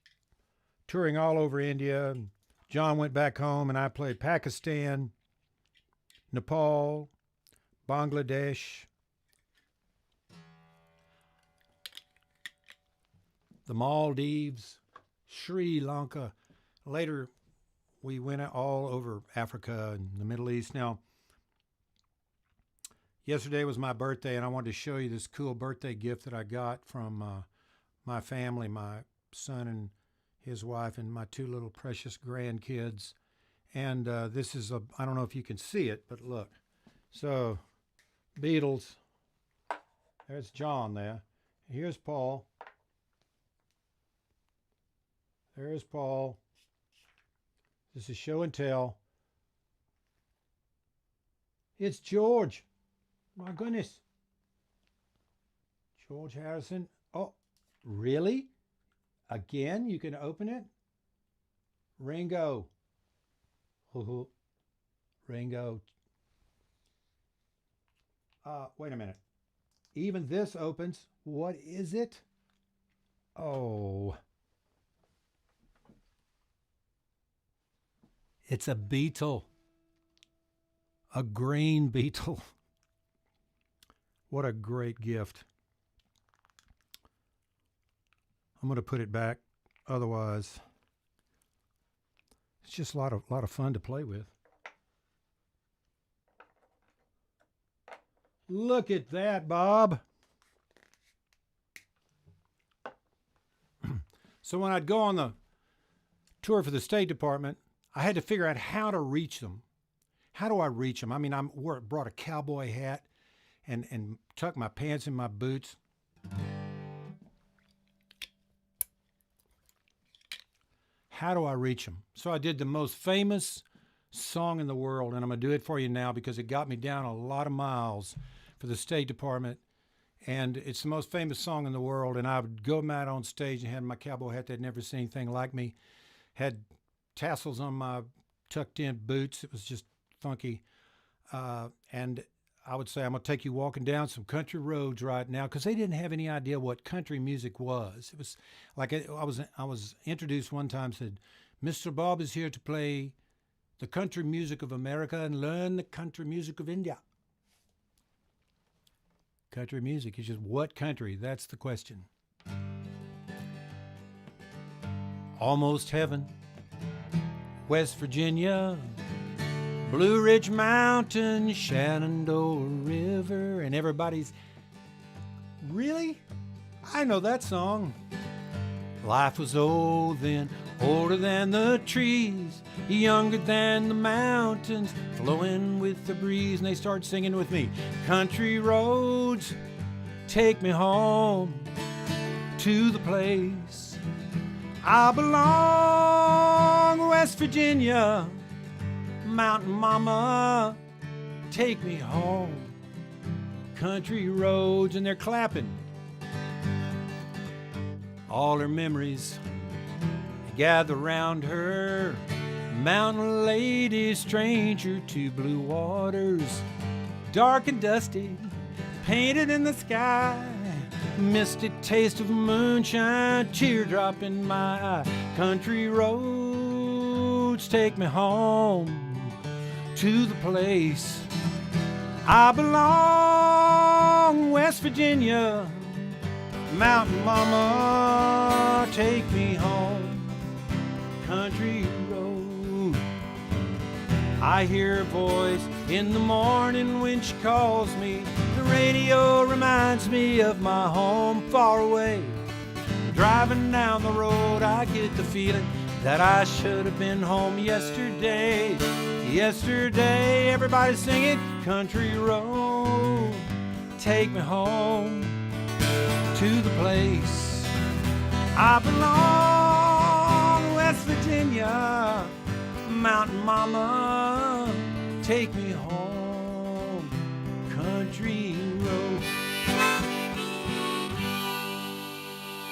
touring all over India. John went back home, and I played Pakistan, Nepal, Bangladesh, the Maldives, Sri Lanka. Later, we went all over Africa and the Middle East. Now, yesterday was my birthday, and I wanted to show you this cool birthday gift that I got from my family, my son and his wife, and my two little precious grandkids. And this is I don't know if you can see it, but look. So, Beatles. There's John there. Here's Paul. There's Paul. This is show and tell. It's George. My goodness. George Harrison. Oh, really? Again? You can open it? Ringo. Ringo. Wait a minute. Even this opens. What is it? Oh. It's a beetle. A green beetle. What a great gift. I'm going to put it back. Otherwise, it's just a lot of fun to play with. Look at that, Bob. So when I'd go on the tour for the State Department, I had to figure out how to reach them. How do I reach them? I mean, I brought a cowboy hat and tucked my pants in my boots. How do I reach them? So I did the most famous song in the world, and I'm going to do it for you now because it got me down a lot of miles for the State Department. And it's the most famous song in the world. And I would go out on stage and had my cowboy hat. They'd never seen anything like me. Had tassels on my tucked in boots. It was just funky. And I would say, I'm going to take you walking down some country roads right now, because they didn't have any idea what country music was. It was like I was introduced one time, said, Mr. Bob is here to play the country music of America and learn the country music of India. Country music is just what country? That's the question. Almost heaven. West Virginia, Blue Ridge Mountain, Shenandoah River, and everybody's, really? I know that song. Life was old then, older than the trees, younger than the mountains, flowing with the breeze. And they start singing with me. Country roads, take me home to the place I belong, West Virginia, Mountain Mama, take me home. Country roads, and they're clapping. All her memories gather round her. Mountain lady, stranger to blue waters, dark and dusty, painted in the sky. Misty taste of moonshine, teardrop in my eye. Country roads, take me home to the place I belong, West Virginia, Mountain Mama, take me home. Country road. I hear a voice in the morning when she calls me. The radio reminds me of my home far away. Driving down the road, I get the feeling that I should have been home yesterday. Yesterday, everybody singing country road. Take me home to the place I belong, West Virginia, Mountain Mama, take me home, country road.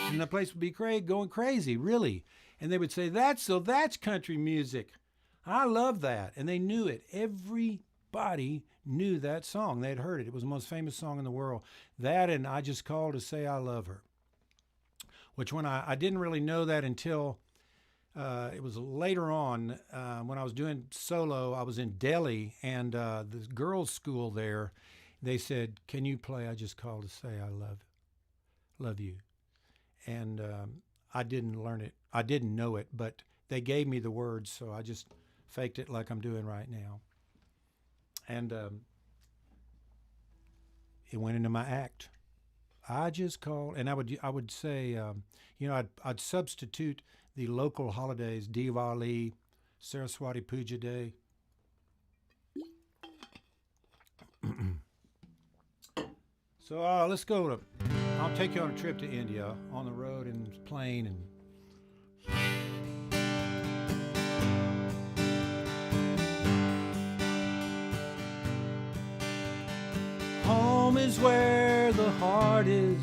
And the place would be going crazy, really. And they would say, that's country music. I love that. And they knew it. Everybody knew that song. They had heard it. It was the most famous song in the world. That and I Just Called to Say I Love Her. which when I didn't really know that until it was later on when I was doing solo. I was in Delhi, and the girls' school there, they said, "Can you play I Just Called to Say I Love You?" And I didn't learn it. I didn't know it, but they gave me the words, so I just faked it like I'm doing right now. And it went into my act. I just called, and I would say, I'd substitute the local holidays, Diwali, Saraswati Puja Day. So let's go to. I'll take you on a trip to India on the road and plane and. Home is where the heart is,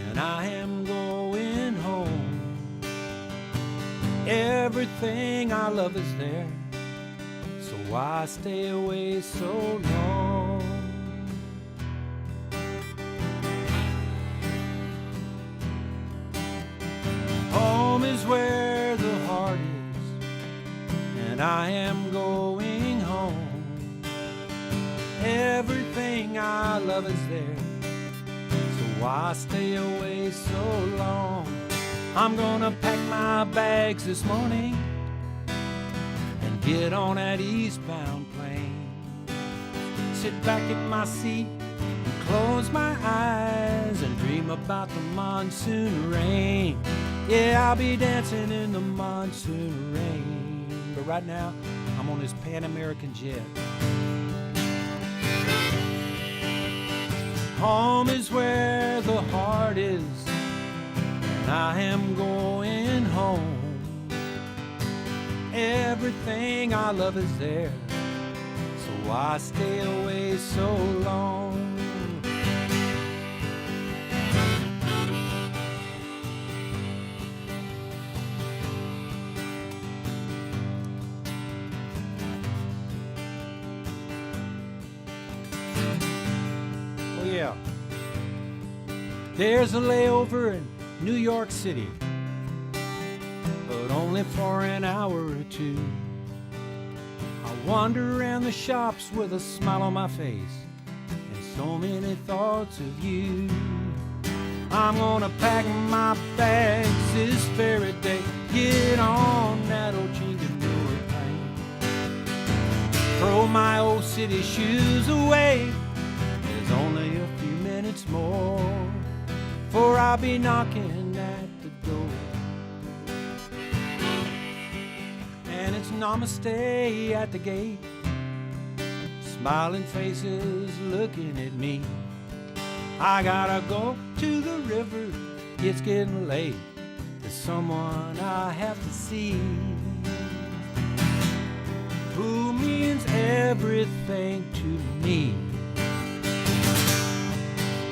and I am going home. Everything I love is there, so why stay away so long? Home is where the heart is, and I am going home. Everything I love is there, so why stay away so long? I'm gonna pack my bags this morning and get on that eastbound plane. Sit back in my seat and close my eyes and dream about the monsoon rain. Yeah, I'll be dancing in the monsoon rain. But right now, I'm on this Pan American jet. Home is where the heart is, and I am going home. Everything I love is there, so why stay away so long? Yeah. There's a layover in New York City, but only for an hour or two. I wander around the shops with a smile on my face and so many thoughts of you. I'm gonna pack my bags this very day, get on that old Chinganur plane, throw my old city shoes away. Only a few minutes more, for I'll be knocking at the door. And it's namaste at the gate, smiling faces looking at me. I gotta go to the river, it's getting late. There's someone I have to see, who means everything to me.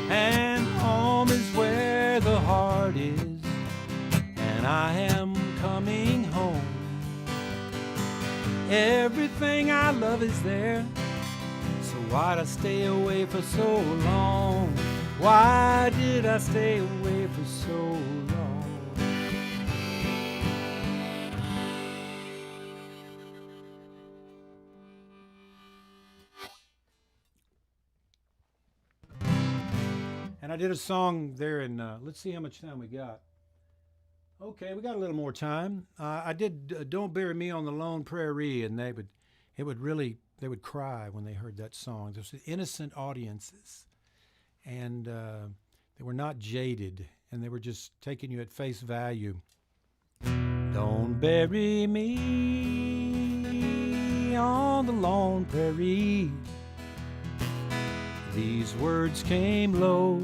And home is where the heart is, and I am coming home. Everything I love is there, so why'd I stay away for so long? Why did I stay away for so long? And I did a song there in, let's see how much time we got. Okay, we got a little more time. I did Don't Bury Me on the Lone Prairie, and they would cry when they heard that song. There's innocent audiences, and they were not jaded, and they were just taking you at face value. Don't bury me on the lone prairie. These words came low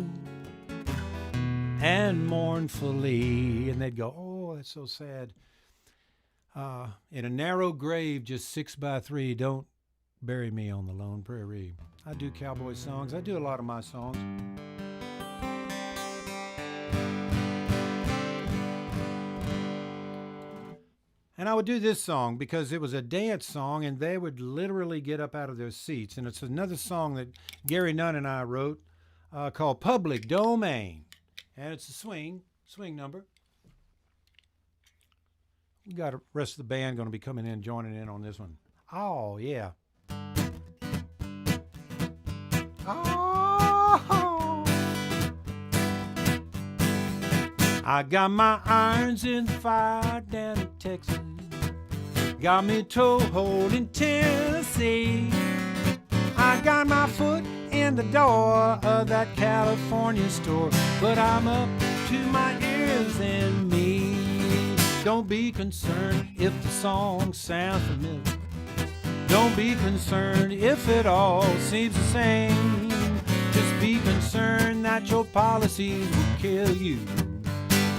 and mournfully, and they'd go, "Oh, that's so sad. In a narrow grave, just 6 by 3, don't bury me on the lone prairie." I do cowboy songs. I do a lot of my songs. And I would do this song because it was a dance song, and they would literally get up out of their seats. And it's another song that Gary Nunn and I wrote called Public Domain. And it's a swing. swing number. We got the rest of the band going to be coming in, joining in on this one. Oh, yeah. Oh. I got my irons in the fire down in Texas. Got me a toehold in Tennessee. I got my foot in the door of that California store, but I'm up to my ears in me. Don't be concerned if the song sounds familiar. Don't be concerned if it all seems the same. Just be concerned that your policies will kill you,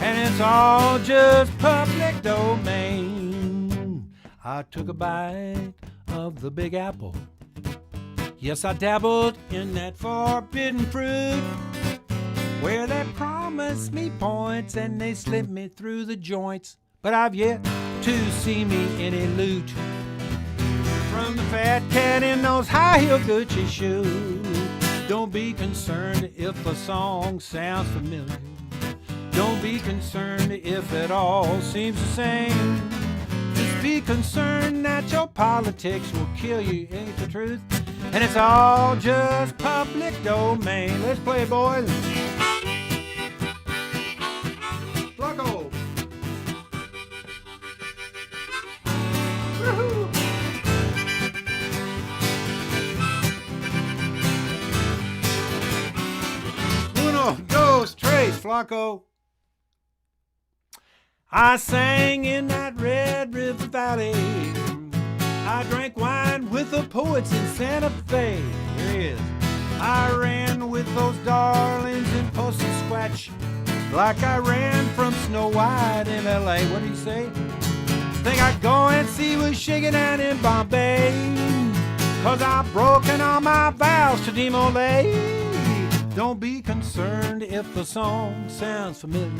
and it's all just public domain. I took a bite of the Big Apple. Yes, I dabbled in that forbidden fruit, where they promised me points and they slipped me through the joints. But I've yet to see me any loot from the fat cat in those high-heel Gucci shoes. Don't be concerned if a song sounds familiar. Don't be concerned if it all seems the same. Just be concerned that your politics will kill you, ain't the truth? And it's all just public domain. Let's play, boys. Flacco. Woohoo. Uno, dos, tres, Flacco. I sang in that Red River Valley. I drank wine with the poets in Santa Fe. There he is. I ran with those darlings in Pussy Squatch, like I ran from Snow White in L.A. What did he say? Think I'd go and see what's shaking down in Bombay, 'cause I've broken all my vows to Demolay. Don't be concerned if the song sounds familiar.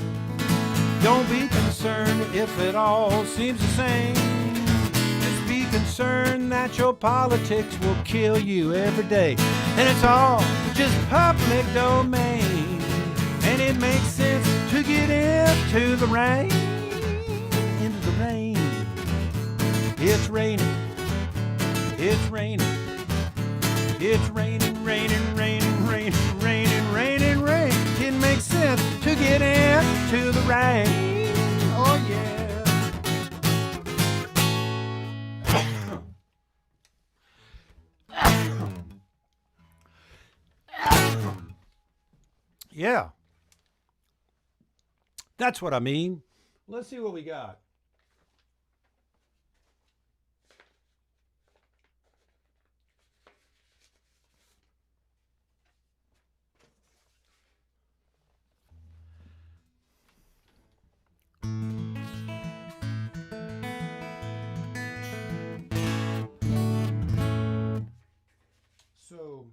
Don't be concerned if it all seems the same. Just be concerned that your politics will kill you every day. And it's all just public domain. And it makes sense to get into the rain. Into the rain. It's raining. It's raining. It's raining, raining, raining, raining, raining, raining, rain. It makes sense to get into the rain. Oh, yeah. Yeah. That's what I mean. Let's see what we got. So,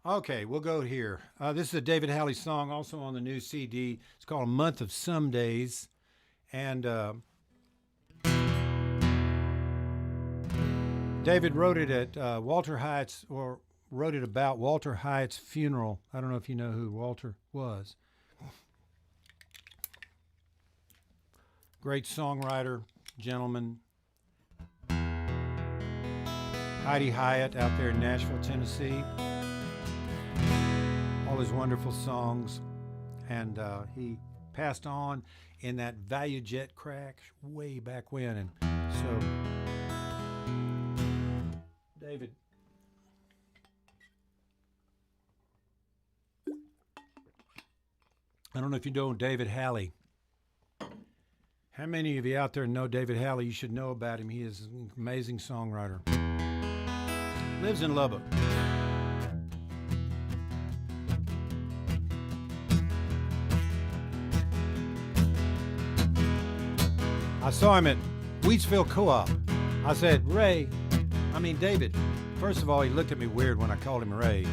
okay, we'll go here. This is a David Halley song, also on the new CD. It's called "A Month of Some Days," and David wrote it at Walter Hyatt's, or wrote it about Walter Hyatt's funeral. I don't know if you know who Walter was. Great songwriter, gentleman. Heidi Hyatt out there in Nashville, Tennessee. All his wonderful songs. And he passed on in that value jet crash way back when. And so, David. I don't know if you know David Halley. How many of you out there know David Halley? You should know about him. He is an amazing songwriter. Lives in Lubbock. I saw him at Wheatsville Co-op. I said, David. First of all, he looked at me weird when I called him Ray.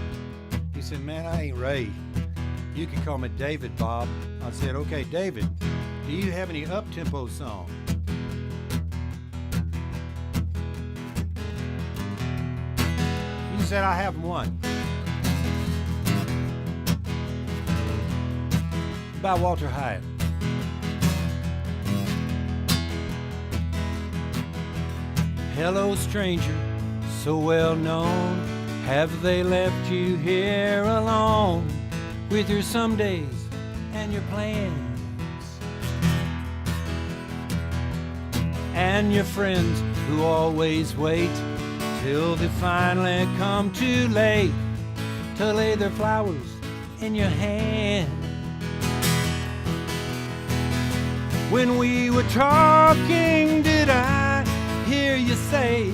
He said, man, I ain't Ray. You can call me David, Bob. I said, okay, David, do you have any up-tempo songs? He said, I have one. by Walter Hyatt. Hello, stranger, so well known. Have they left you here alone with your some days and your plans and your friends who always wait till they finally come too late to lay their flowers in your hand? When we were talking, did I hear you say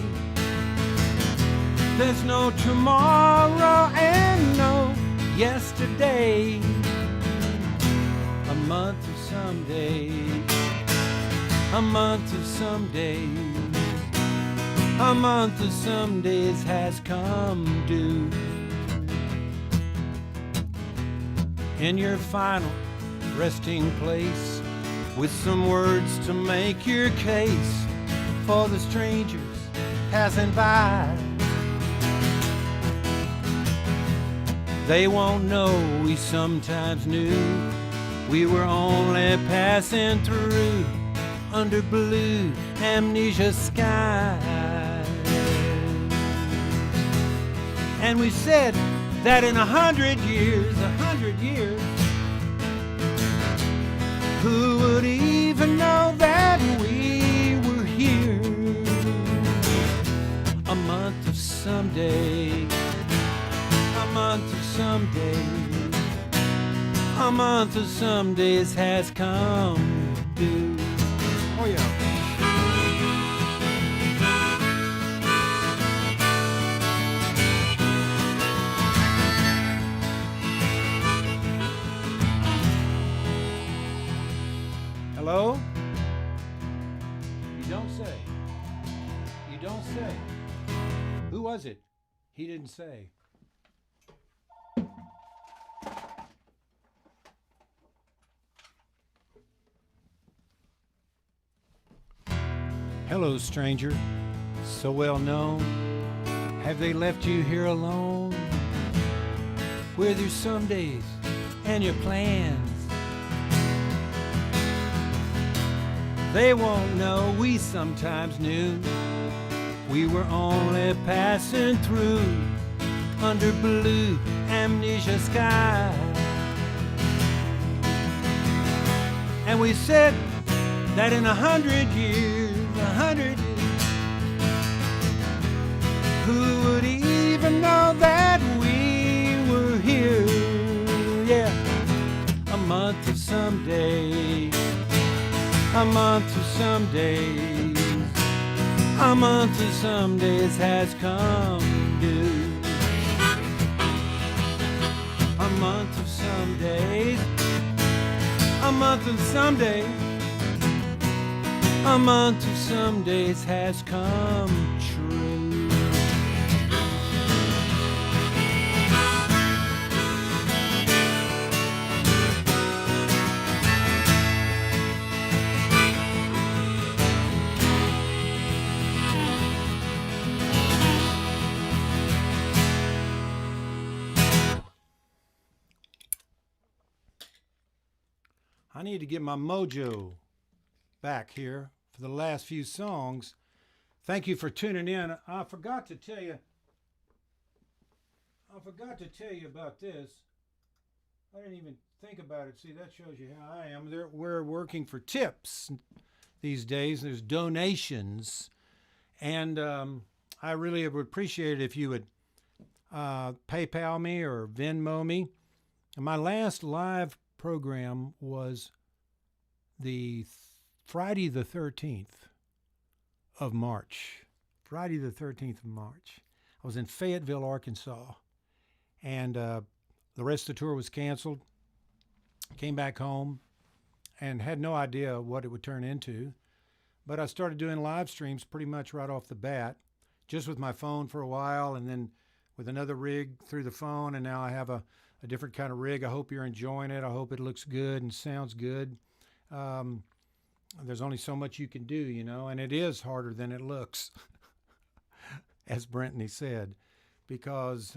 there's no tomorrow and no yesterday? A month of someday, a month of someday, a month of some days has come due. In your final resting place, with some words to make your case for the strangers passing by, they won't know we sometimes knew we were only passing through under blue amnesia skies. And we said that in 100 years, 100 years, who would even know that we were here? A month of someday, a month of someday, a month of some days has come due. Oh yeah. Hello? You don't say. You don't say. Who was it? He didn't say. Hello, stranger, so well known. Have they left you here alone with your some days and your plans? They won't know we sometimes knew we were only passing through under blue amnesia sky. And we said that in 100 years, 100 years, who would even know that we were here? Yeah, a month of someday, a month of some days, a month of some days has come due. A month of some days, a month of some days, a month of some days has come true. I need to get my mojo back here for the last few songs. Thank you for tuning in. I forgot to tell you about this. I didn't even think about it. See, that shows you how I am. We're working for tips these days. There's donations. And I really would appreciate it if you would PayPal me or Venmo me. And my last live program was the Friday the 13th of March. Friday the 13th of March. I was in Fayetteville, Arkansas. And the rest of the tour was canceled. Came back home and had no idea what it would turn into. But I started doing live streams pretty much right off the bat, just with my phone for a while and then with another rig through the phone. And now I have a different kind of rig. I hope you're enjoying it. I hope it looks good and sounds good. There's only so much you can do, you know, and it is harder than it looks, as Brittany said, because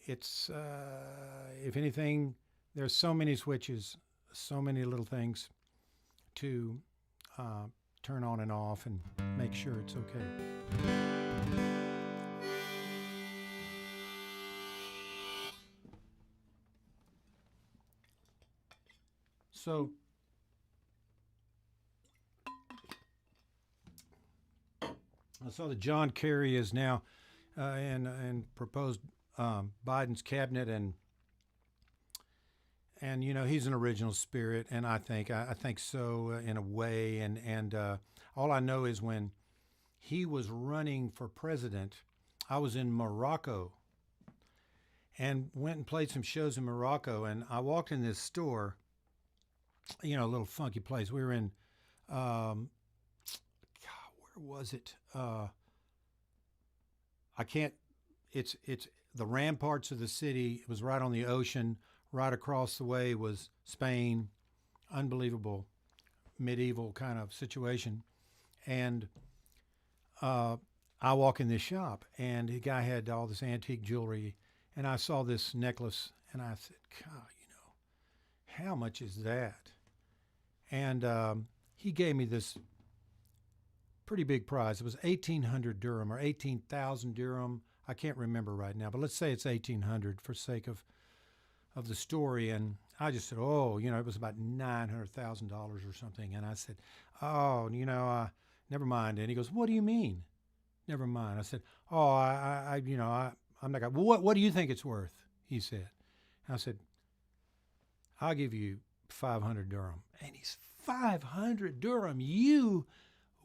it's, if anything, There's so many switches, so many little things to turn on and off and make sure it's okay. So I saw that John Kerry is now in proposed Biden's cabinet, and you know he's an original spirit, and I think so in a way, and all I know is when he was running for president, I was in Morocco, and went and played some shows in Morocco, and I walked in this store, you know, a little funky place. We were in, God, where was it? I can't. It's the ramparts of the city. It was right on the ocean. Right across the way was Spain. Unbelievable medieval kind of situation. And I walk in this shop, and the guy had all this antique jewelry, and I saw this necklace, and I said, God, you know, how much is that? And he gave me this pretty big prize. It was 1,800 dirham or 18,000 dirham. I can't remember right now, but let's say it's 1,800 for sake of the story. And I just said, oh, you know, it was about $900,000 or something. And I said, oh, you know, never mind. And he goes, what do you mean? Never mind. I said, oh, I'm not gonna, well, what do you think it's worth? He said. And I said, I'll give you 500 dirham. And he's 500 dirham.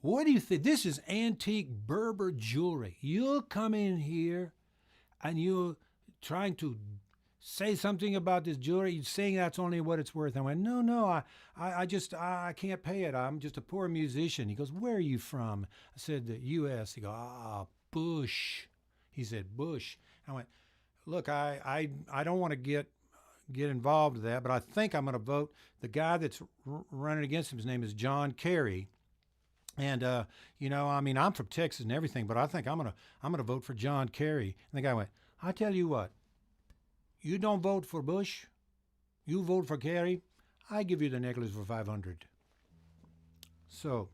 What do you think? This is antique Berber jewelry. You'll come in here and you're trying to say something about this jewelry. You're saying that's only what it's worth. I went, no, I can't pay it. I'm just a poor musician. He goes, where are you from? I said, the U.S. He goes, Bush. He said, Bush. I went, look, I don't want to get involved with that, but I think I'm going to vote. The guy that's running against him, his name is John Kerry. And, you know, I mean, I'm from Texas and everything, but I think I'm gonna vote for John Kerry. And the guy went, I tell you what, you don't vote for Bush, you vote for Kerry, I give you the necklace for 500. So,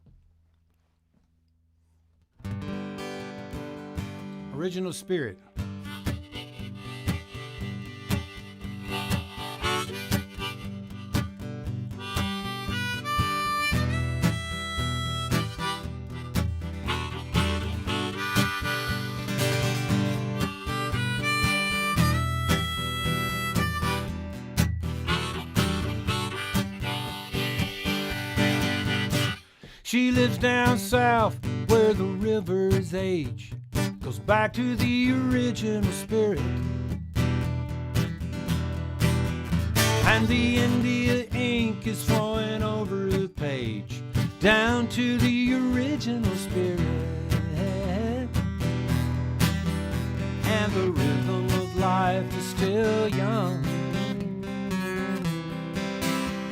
original spirit. She lives down south where the rivers age, goes back to the original spirit. And the India ink is flowing over the page, down to the original spirit. And the rhythm of life is still young,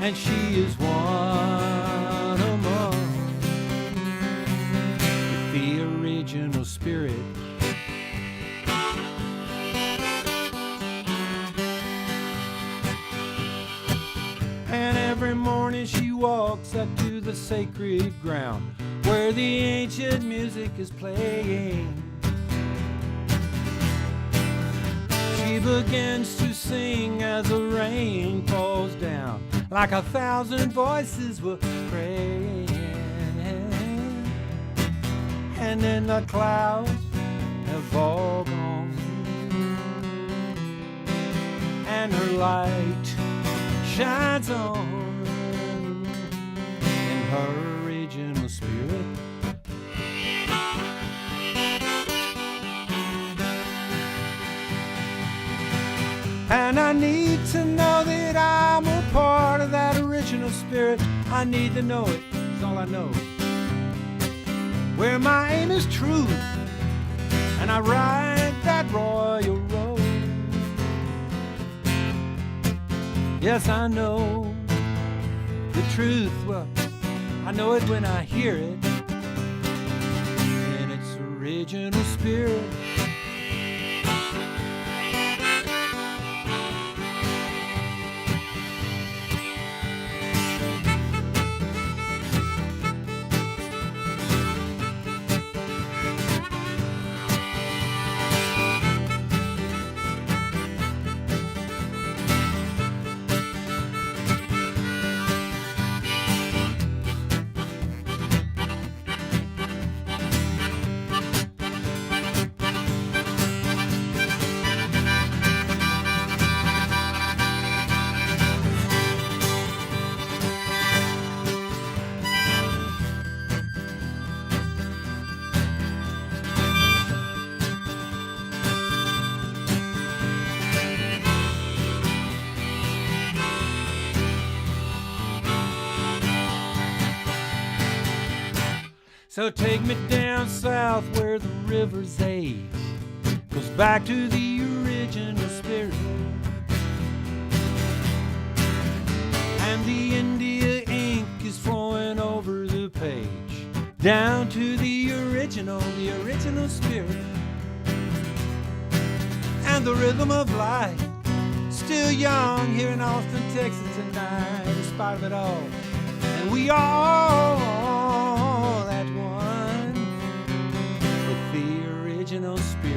and she is one among the original spirit. And every morning she walks up to the sacred ground where the ancient music is playing. She begins to sing as the rain falls down, like 1,000 voices were praying. And then the clouds have all gone, and her light shines on in her original spirit. And I need to know that I'm a part of that original spirit. I need to know it, it's all I know. Where my aim is true, and I ride that royal road. Yes, I know the truth, well, I know it when I hear it, in its original spirit. So take me down south where the river's age goes back to the original spirit, and the India ink is flowing over the page down to the original spirit, and the rhythm of life still young here in Austin, Texas tonight, in spite of it all. And we all at one with the original spirit.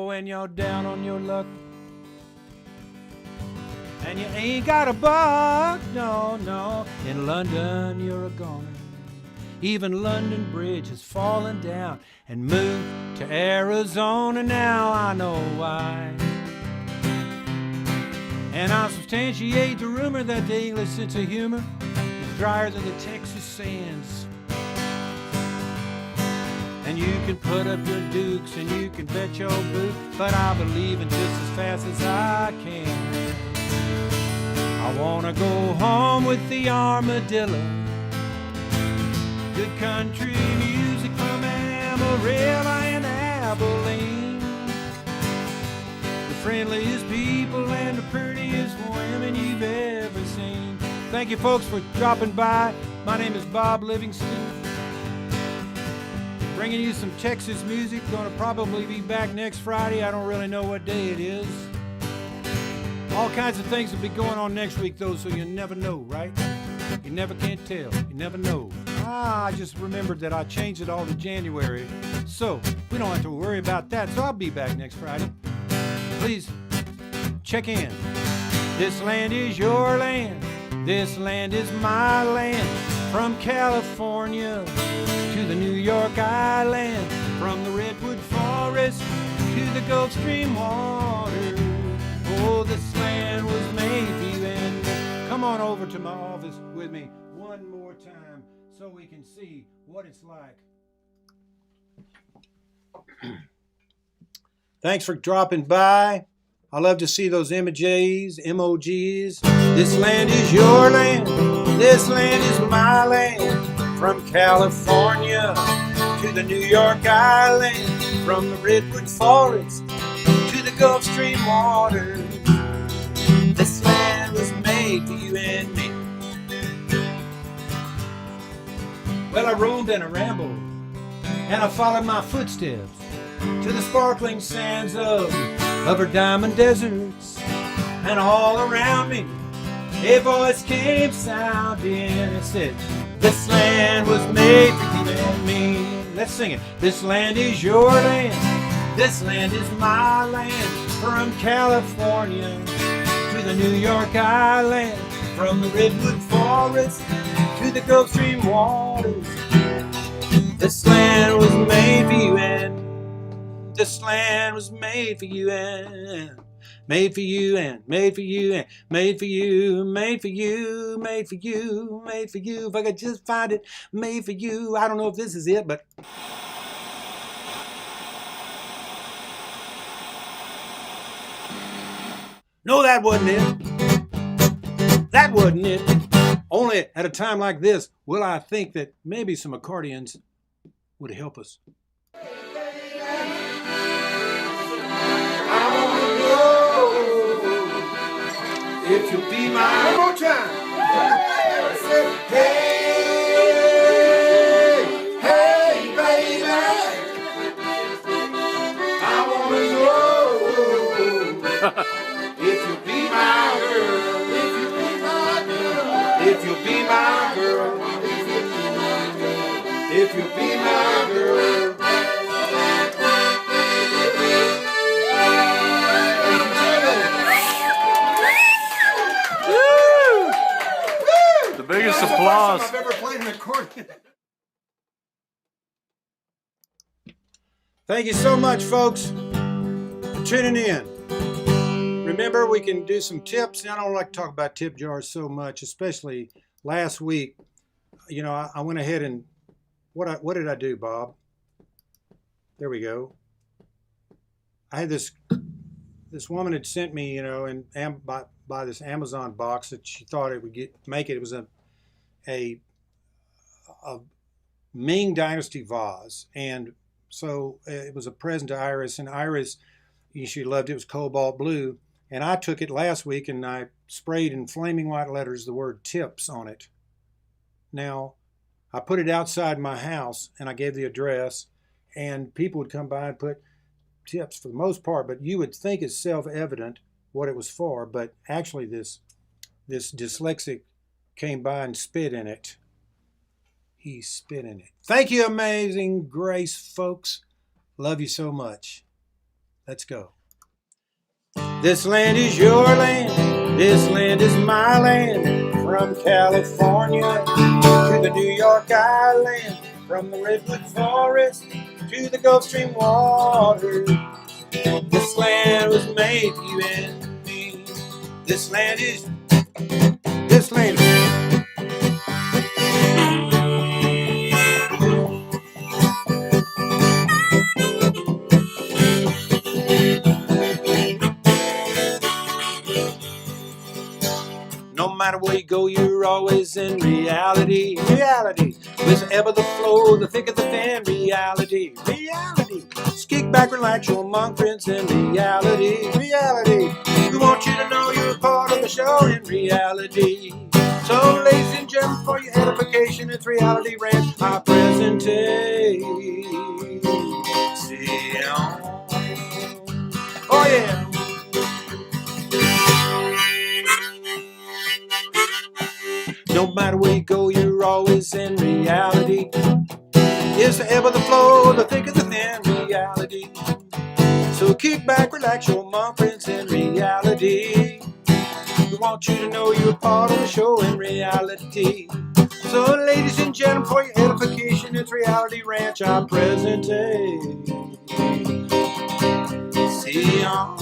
When you're down on your luck and you ain't got a buck, no, in London you're a goner. Even London Bridge has fallen down and moved to Arizona. Now I know why, and I substantiate the rumor that the English sense of humor is drier than the Texas sands. And you can put up your dukes and you can bet your boot, but I believe in just as fast as I can. I wanna go home with the armadillo. Good country music from Amarillo and Abilene. The friendliest people and the prettiest women you've ever seen. Thank you folks for dropping by. My name is Bob Livingston, bringing you some Texas music. Going to probably be back next Friday. I don't really know what day it is. All kinds of things will be going on next week, though, so you never know, right? You never can tell. You never know. I just remembered that I changed it all to January, so we don't have to worry about that. So I'll be back next Friday. Please check in. This land is your land. This land is my land. From California to the New York Island, from the Redwood Forest to the Gulf Stream water. Oh, this land was made for you and me. Come on over to my office with me one more time so we can see what it's like. Thanks for dropping by. I love to see those emojis. This land is your land. This land is my land. From California to the New York Island, from the Redwood Forest to the Gulf Stream water. This land was made for you and me. Well, I roamed and I rambled, and I followed my footsteps to the sparkling sands of her diamond deserts, and all around me a voice came sounding and said, this land was made for you and me. Let's sing it. This land is your land. This land is my land. From California to the New York Island, from the Redwood Forest to the Gulf Stream waters. This land was made for you and this land was made for you and made for you and made for you and made for you, made for you, made for you, made for you. If I could just find it, made for you. I don't know if this is it, but no, that wasn't it. That wasn't it. Only at a time like this will I think that maybe some accordions would help us. If you'll be mine. One more time. Hey, hey, baby. boss. I've ever played an accordion. Thank you so much, folks, for tuning in. Remember, we can do some tips. I don't like to talk about tip jars so much, especially last week. You know, I went ahead and what did I do, Bob? There we go. I had this woman had sent me, you know, and by this Amazon box that she thought it would make it. It was a Ming Dynasty vase, and so it was a present to Iris, and Iris, she loved it. It was cobalt blue, and I took it last week and I sprayed in flaming white letters the word tips on it. Now, I put it outside my house and I gave the address, and people would come by and put tips for the most part, but you would think it's self-evident what it was for, but actually this dyslexic came by and spit in it. He spit in it. Thank you, Amazing Grace, folks. Love you so much. Let's go. This land is your land. This land is my land. From California to the New York Island. From the Redwood Forest to the Gulf Stream water. This land was made for you and me. This land is. No matter where you go, you're always in reality. Reality. With the ebb of the flow, the thick of the thin. Reality. Reality. Just kick back, relax, you're among friends in reality. Reality. We want you to know you're a part of the show in reality. So, ladies and gentlemen, for your edification, it's Reality Ranch, our presentation. Oh, yeah. No matter where you go, you're always in reality. It's the ebb of the flow, the thick of the thin, reality. So kick back, relax, your mom friends in reality. We want you to know you're a part of the show in reality. So ladies and gentlemen, for your edification, it's Reality Ranch, our presentation. See ya.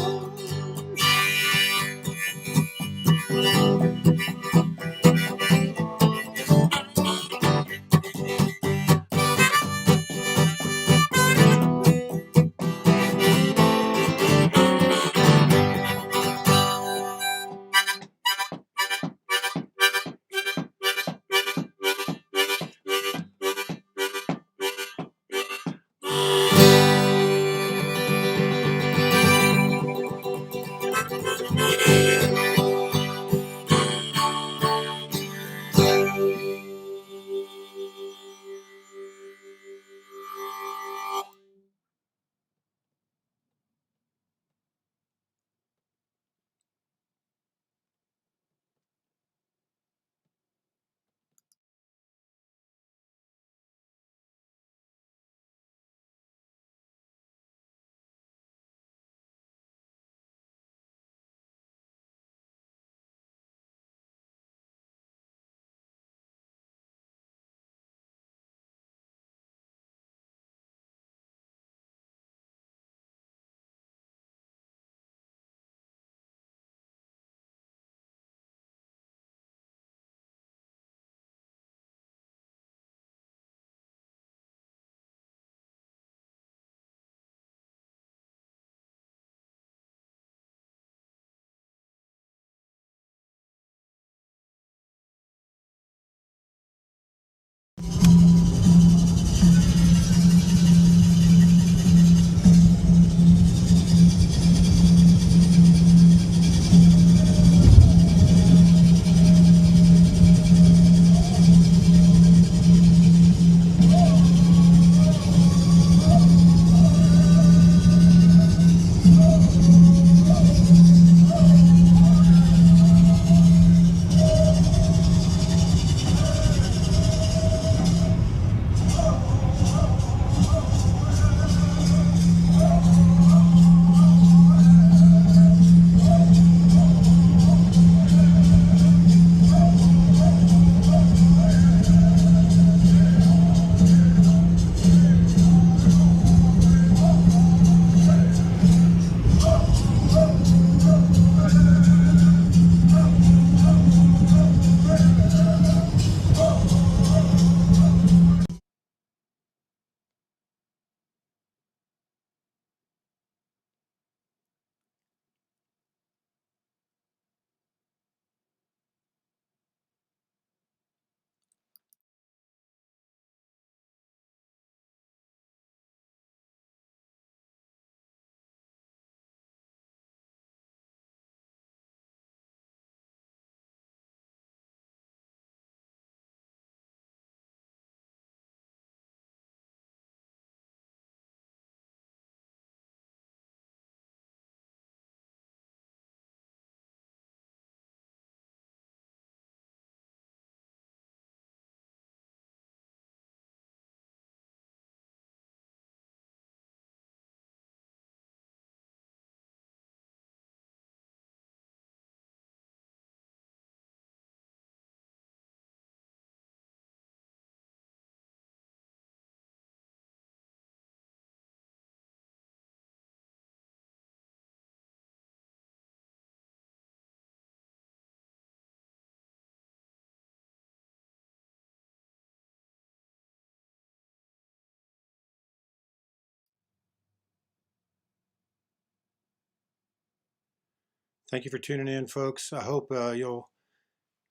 Thank you for tuning in, folks. I hope you'll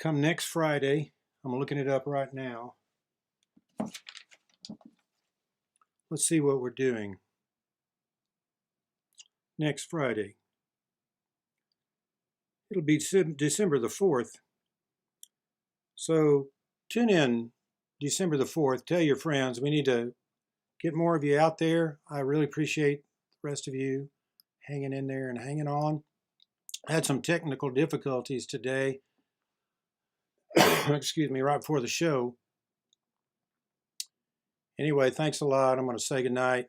come next Friday. I'm looking it up right now. Let's see what we're doing next Friday. It'll be December the 4th. So tune in December the 4th. Tell your friends. We need to get more of you out there. I really appreciate the rest of you hanging in there and hanging on. I had some technical difficulties today. Excuse me, right before the show. Anyway, thanks a lot. I'm going to say goodnight.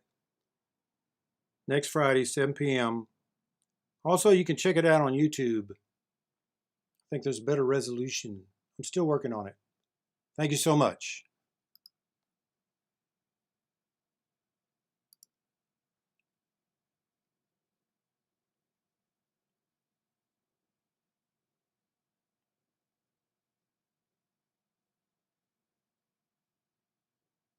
Next Friday, 7 p.m. Also, you can check it out on YouTube. I think there's better resolution. I'm still working on it. Thank you so much.